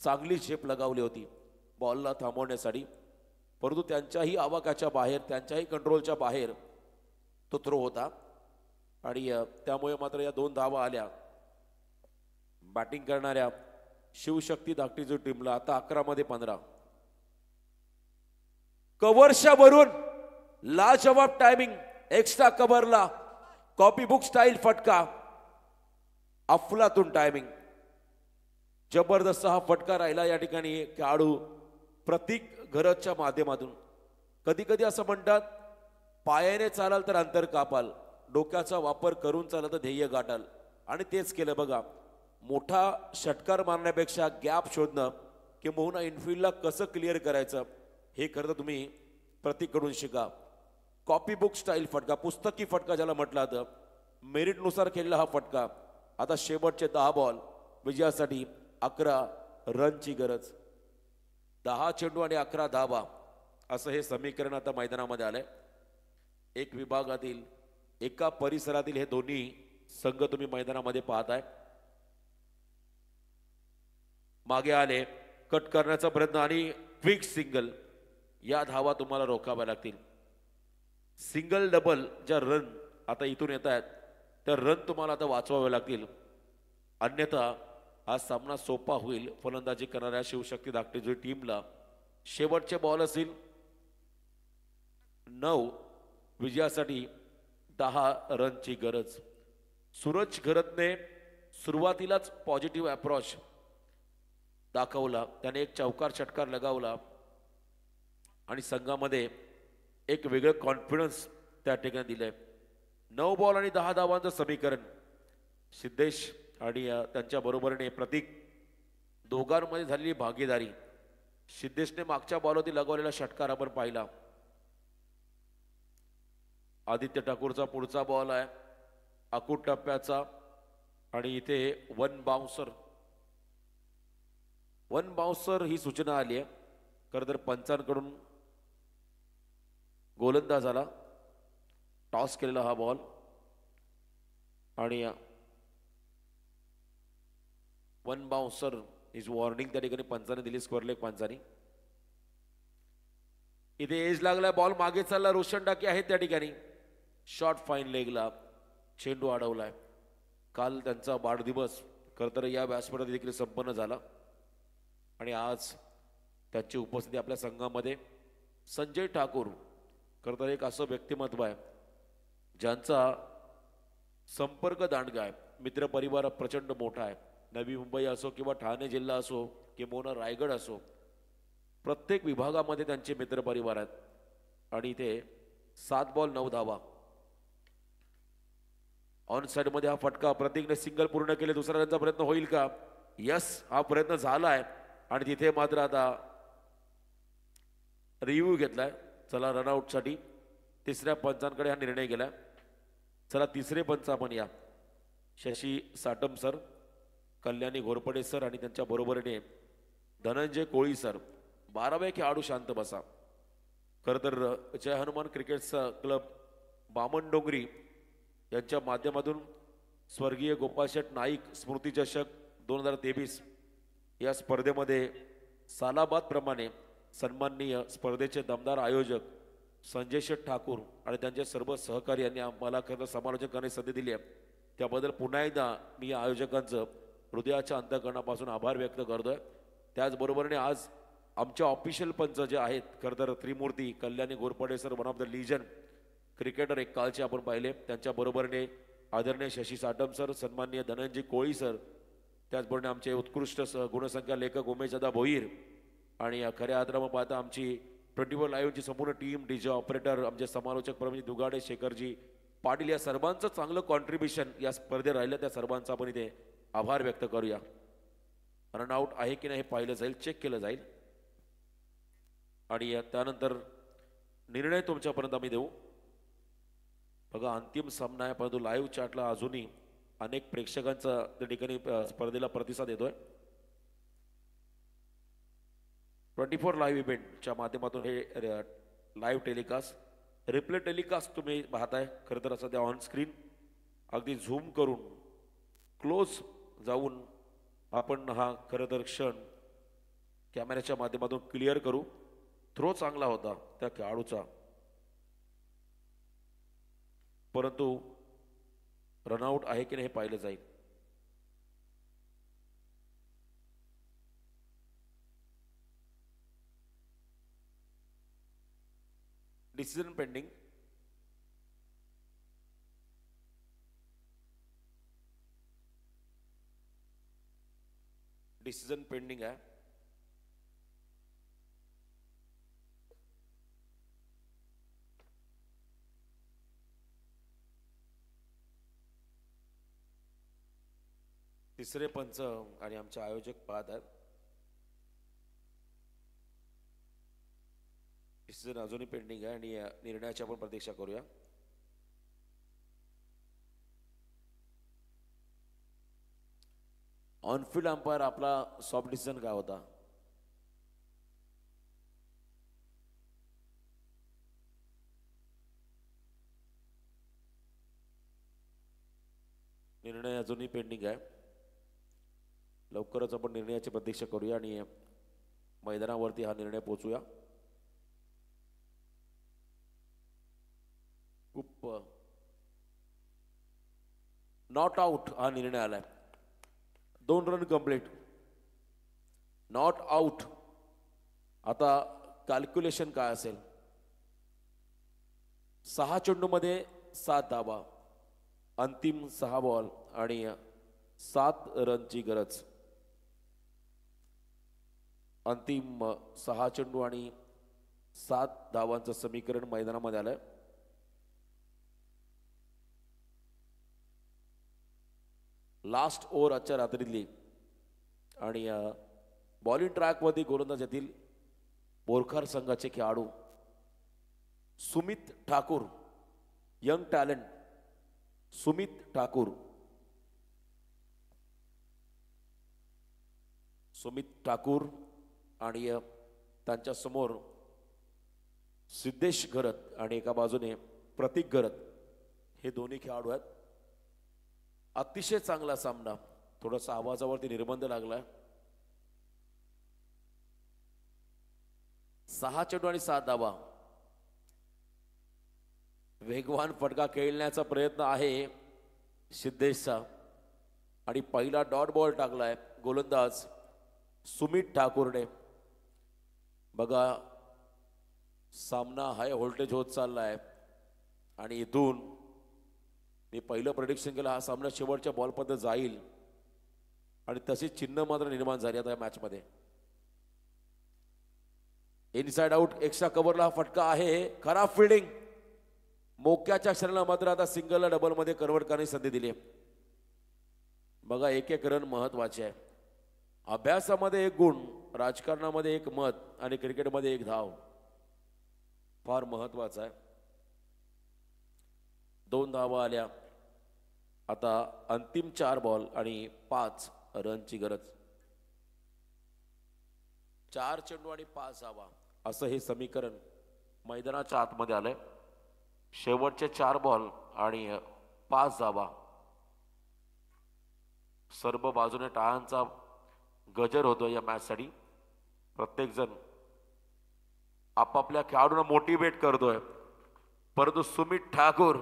चांगली झेप लगावली होती बॉलला थांबवण्यासाठी, परंतु त्यांच्याही आवाक्याच्या बाहेर, त्यांच्याही कंट्रोलच्या बाहेर तो थ्रो होता आणि त्यामुळे मात्र या 2 धावा आल्या बॅटिंग करणाऱ्या शिवशक्ती धाकटीची टीमला. आता 11 मध्ये 15. कव्हरच्या वरून लाजवाब टायमिंग, एक्स्ट्रा कव्हरला कॉपी बुक स्टाईल फटका, अफलातून टायमिंग. जबरदस्त हा फटका राहिला या ठिकाणी खेळाडू प्रतीक घरतच्या माध्यमातून. कधी कधी असं म्हणतात, पायाने चालाल तर अंतर कापाल, डोक्याचा वापर करून चालत तर ध्येय गाठाल. आणि तेच केलं बघा. मोठा षटकार मारण्यापेक्षा गॅप शोधणं किंवा इनफिल्डला कसं क्लिअर करायचं हे खरं तर तुम्ही प्रतीककडून शिका. कॉपी बुक स्टाईल फटका, पुस्तकी फटका ज्याला म्हटलं जातं, मेरिटनुसार खेळला हा फटका. आता शेवटचे 10 बॉल, विजयासाठी 11 रनची गरज. 10 चेंडू आणि 11 धावा असं हे समीकरण आता मैदानामध्ये आलंय. एक विभागातील, एका परिसरातील हे दोन्ही संघ तुम्ही मैदानामध्ये पाहताय. मागे आले, कट करण्याचा प्रयत्न आणि क्विक सिंगल. या धावा तुम्हाला रोखाव्या लागतील. सिंगल डबल ज्या रन आता इथून येत आहेत त्या रन तुम्हाला आता वाचवावे लागतील, अन्यथा हा सामना सोपा होईल फलंदाजी करणाऱ्या शिवशक्ती धाकटे टीमला. शेवटचे बॉल असतील 9, विजयासाठी 10 रनची गरज. सूरज घरतने सुरुवातीलाच पॉझिटिव्ह अप्रोच दाखवला. त्याने एक चौकार षटकार लगावला आणि संघामध्ये एक वेगळं कॉन्फिडन्स त्या ठिकाणी दिलंय. 9 बॉल आणि 10 धावांचं समीकरण. सिद्धेश आणि त्यांच्या बरोबरीने प्रतीक दोघांमध्ये झालेली भागीदारी. सिद्धेशने मागच्या बॉलवरती लगवलेला षटकार आपण पाहिला. आदित्य ठाकूरचा पुढचा बॉल आहे अकूट टप्प्याचा आणि इथे वन बाउन्सर ही सूचना आली आहे. खरं तर पंचांकडून गोलंदाजाला टॉस केलेला हा बॉल आणि वन बाउन्सर इज वॉर्निंग त्या ठिकाणी पंचाने दिली. स्क्वेअर लेग पंचानी. इथे एज लागलाय, बॉल मागे चालला. रोशन डाके आहेत त्या ठिकाणी. शॉर्ट फाईन लेगला चेंडू अडवलाय. काल त्यांचा वाढदिवस खरं तर या व्यासपीठात देखील संपन्न झाला आणि आज त्यांची उपस्थिती आपल्या संघामध्ये. संजय ठाकूर खरं तर एक असं व्यक्तिमत्व आहे ज्यांचा संपर्क दांडगा आहे. मित्रपरिवार प्रचंड मोठा आहे. नवी मुंबई असो किंवा ठाणे जिल्हा असो किंवा रायगड असो, प्रत्येक विभागामध्ये त्यांचे मित्रपरिवार आहेत आणि इथे 7 बॉल 9 धावा. ऑन साइड मध्ये हा फटका. प्रतीकने सिंगल पूर्ण केले. दुसरा रनचा प्रयत्न होईल का? यस, हा प्रयत्न झालाय आणि तिथे मात्र आता रिव्ह्यू घेतलाय. चला रनआउटसाठी तिसऱ्या पंचांकडे हा निर्णय गेला. चला तिसरे पंच आपण या. शशी साटम सर, कल्याणी घोरपडे सर आणि त्यांच्या बरोबरीने धनंजय कोळी सर. 12वे खेळाडू शांत बसा. खरं तर जय हनुमान क्रिकेट क्लब बामणडोंगरी यांच्या माध्यमातून स्वर्गीय गोपालशेठ नाईक स्मृती चषक 2023 या स्पर्धेमध्ये सालाबाद प्रमाणे सन्माननीय स्पर्धेचे दमदार आयोजक संजय शेठ ठाकूर आणि त्यांचे सर्व सहकारी यांनी आम्हाला खरं समालोचन करण्याची संधी दिली आहे. त्याबद्दल पुन्हा एकदा मी या आयोजकांचं हृदयाच्या अंतःकरणापासून आभार व्यक्त करतोय. त्याचबरोबरीने आज आमच्या ऑफिशियल पंच जे आहेत खरं तर त्रिमूर्ती Kalyani Ghorpade sir, one of the legend cricketer एक कालचे आपण पाहिले. त्यांच्या बरोबरीने आदरणीय शशी साटम सर, सन्माननीय धनंजय कोळी सर, त्याचबरोबर आमचे उत्कृष्ट गुणसंख्या लेखक उमेशदादा भोईर आणि खऱ्या आदरामा पाहता आमची 24 लाईव्हची संपूर्ण टीम, डीजे ऑपरेटर, आमचे समालोचक प्रवीण दुगाडे, शेखरजी पाटील, या सर्वांचं चांगलं कॉन्ट्रीब्युशन या स्पर्धेत राहिलं. त्या सर्वांचा आपण इथे आभार व्यक्त करूया. रनआउट आहे की नाही हे पाहिलं जाईल, चेक केलं जाईल आणि त्यानंतर निर्णय तुमच्यापर्यंत आम्ही देऊ. बघा अंतिम सामना आहे परंतु लाईव्ह चॅटला अजूनही अनेक प्रेक्षकांचा त्या ठिकाणी स्पर्धेला प्रतिसाद येतोय. 24 लाईव्ह इव्हेंटच्या माध्यमातून हे लाईव्ह टेलिकास्ट, रिप्ले टेलिकास्ट तुम्ही पाहताय. खरं तर सध्या ऑन स्क्रीन अगदी झूम करून क्लोज जाऊन आपण हा खरं तर क्षण कॅमेऱ्याच्या माध्यमातून क्लिअर करू. थ्रो चांगला होता त्या खेळाडूचा, परंतु रनआउट आहे की नाही हे पाहिलं जाईल. Decision pending. डिसिजन पेंडिंग आहे. तिसरे पंच आणि आमचे आयोजक पाहत आहेत. डिसिजन अजूनही पेंडिंग आहे आणि निर्णयाची आपण प्रतीक्षा करूया. ऑनफिल्ड अंपायर आपला सॉफ्ट डिसिजन काय होता? निर्णय अजूनही पेंडिंग आहे. लवकरच आपण निर्णयाची प्रतीक्षा करूया आणि मैदानावरती हा निर्णय पोहोचूया. खूप नॉट आउट हा निर्णय आलाय. 2 रन कंप्लीट, नॉट आउट. आता कॅल्क्युलेशन काय असेल? 6 चेंडूमध्ये 7 धावा, अंतिम 6 बॉल आणि 7 रनची गरज. अंतिम 6 चेंडू आणि 7 धावांचं समीकरण मैदानामध्ये आलंय. लास्ट ओव्हर आजच्या रात्रीतली आणि बॉलिंग ट्रॅकवरती गोलंदाज येथील बोरखार संघाचे खेळाडू सुमित ठाकूर, यंग टॅलेंट सुमित ठाकूर. सुमित ठाकूर आणि त्यांच्या समोर सिद्धेश घरत आणि एका बाजूने प्रतीक घरत, हे दोन्ही खेळाडू आहेत. अतिशय चांगला सामना. थोडासा आवाजावरती निर्बंध लागलाय. 6 चेंडू आणि 7 धावा. वेगवान फटका खेळण्याचा प्रयत्न आहे सिद्धेशचा आणि पहिला डॉट बॉल टाकलाय गोलंदाज सुमित ठाकूरने. बघा, सामना हाय व्होल्टेज होत चाललाय आणि इथून मी पहिलं प्रेडिक्शन केलं हा सामना शेवटच्या बॉलपर्यंत जाईल आणि तशी चिन्ह मात्र निर्माण झाली आता या मॅचमध्ये. इनसाइड आउट एक्स्ट्रा कव्हरला हा फटका आहे. खराब फिल्डिंग. मोक्याच्या क्षणाला मात्र आता सिंगलला डबलमध्ये कन्व्हर्ट करण्याची संधी दिली. बघा, एक एक रन महत्वाचे आहे. अभ्यासामध्ये 1 गुण, राजकारणामध्ये 1 मत आणि क्रिकेटमध्ये 1 धाव फार महत्वाचा आहे. 2 धावा आल्या. आता अंतिम 4 बॉल आणि 5 रनची गरज. 4 चेंडू आणि 5 धावा असं हे समीकरण मैदानाच्या आतमध्ये आलंय. शेवटचे 4 बॉल आणि 5 धावा. सर्व बाजूने टाळ्यांचा गजर होतो या मॅचसाठी. प्रत्येक जण आपापल्या खेळाडूंना मोटिवेट करतोय, परंतु सुमित ठाकूर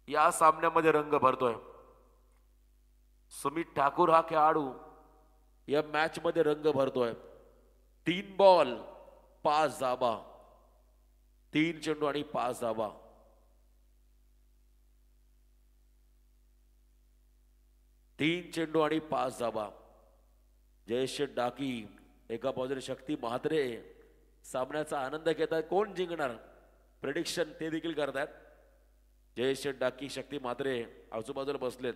या सामन्यामध्ये रंग भरतोय. सुमित ठाकूर हा खेळाडू या मॅच मध्ये रंग भरतोय. 3 बॉल 5 धावा, 3 चेंडू आणि 5 धावा. तीन चेंडू आणि 5 धावा. जयेश डाकी एका बाजूने शक्ती म्हात्रे सामन्याचा आनंद घेतात. कोण जिंकणार प्रेडिक्शन ते देखील करतात. जयेश डाकी, शक्ती म्हात्रे आजूबाजूला बसलेत,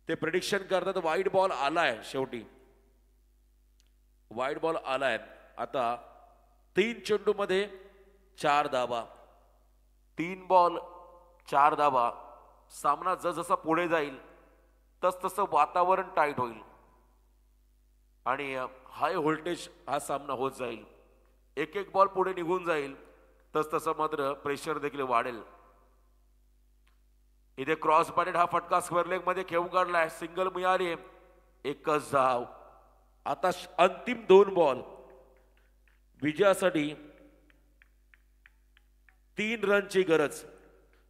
ते प्रेडिक्शन करतात. वाईट बॉल आलाय, शेवटी वाईट बॉल आलाय. आता 3 चेंडू मध्ये 4 धावा, 3 बॉल 4 धावा. सामना जसजसा पुढे जाईल तसतसं वातावरण टाईट होईल आणि हाय व्होल्टेज हा सामना होत जाईल. एक एक बॉल पुढे निघून जाईल तसतसं मात्र प्रेशर देखील वाढेल. इथे क्रॉस बॅटेड हा फटका स्क्वेअर लेग मध्ये खेळून काढलाय. सिंगल मिळाली, एकच धाव. आता अंतिम 2 बॉल विजयासाठी 3 रनची गरज.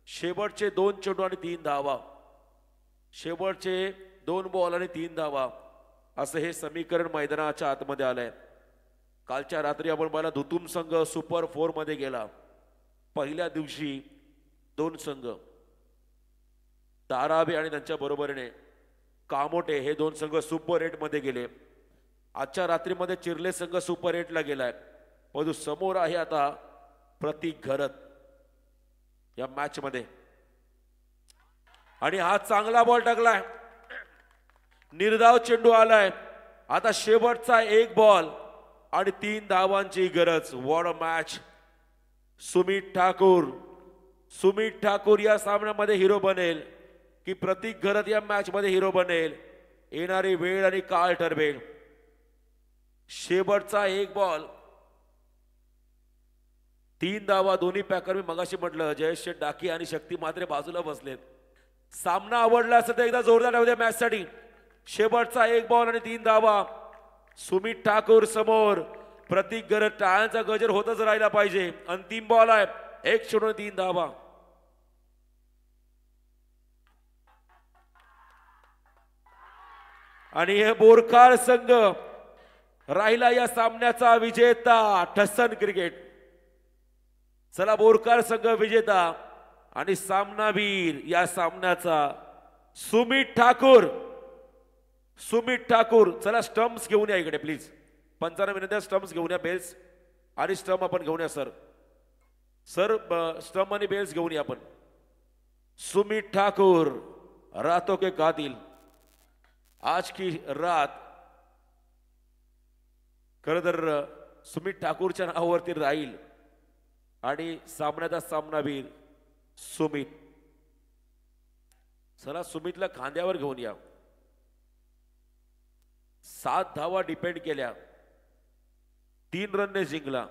शेवटचे 2 चेंडू आणि 3 धावा. शेवटचे 2 बॉल आणि 3 धावा असं हे समीकरण मैदानाच्या आतमध्ये आलंय. कालच्या रात्री आपण पाहिला धुतुम संघ सुपर 4 मध्ये गेला. पहिल्या दिवशी 2 संघ, ताराबे आणि त्यांच्या बरोबरीने कामोटे हे दोन संघ सुपर 8 मध्ये गेले. आजच्या रात्रीमध्ये चिर्ले संघ सुपर 8 ला गेलाय. परंतु समोर आहे आता प्रतीक घरत या मॅच मध्ये. आणि हा चांगला बॉल टाकलाय. निर्धाव चेंडू आलाय. आता शेवटचा एक बॉल आणि 3 धावांची गरज. What a match. Sumit Thakur या सामन्यामध्ये हिरो बनेल की प्रतीक घरत या मॅच मध्ये हिरो बनेल. येणारी वेळ आणि काळ ठरवेल. शेवटचा एक बॉल 3 धावा. दोन्ही पॅकर मी मगाशी म्हटलं जयेश डाकी आणि शक्ती मात्रे बाजूला बसलेत. सामना आवडला असं तर एकदा जोरदार लावू द्या मॅच साठी. शेवटचा एक बॉल आणि 3 धावा. सुमित ठाकूर समोर. प्रतीक घरत. टाळ्यांचा गजर होतच राहिला पाहिजे. अंतिम बॉल आहे. 1-3 धावा. आणि हे बोरकार संघ राहिला या सामन्याचा विजेता. ठसन क्रिकेट. चला बोरकार संघ विजेता आणि सामनावीर या सामन्याचा सुमित ठाकूर. चला स्टम्प्स घेऊन या इकडे प्लीज. पंचांना विनंती स्टम्प्स घेऊन या. बेल्स आणि स्टम्प आपण घेऊन या सर. स्टम्प आणि बेल्स घेऊन या आपण. सुमित ठाकूर रातों के कातिल. आज की रात खरं तर सुमित ठाकूरच्या नावावरती राहील. आणि सामन्याचा सामनावीर सुमित. चला सुमितला खांद्यावर घेऊन या. 7 धावा डिपेंड केल्या. 3 रनने जिंकला.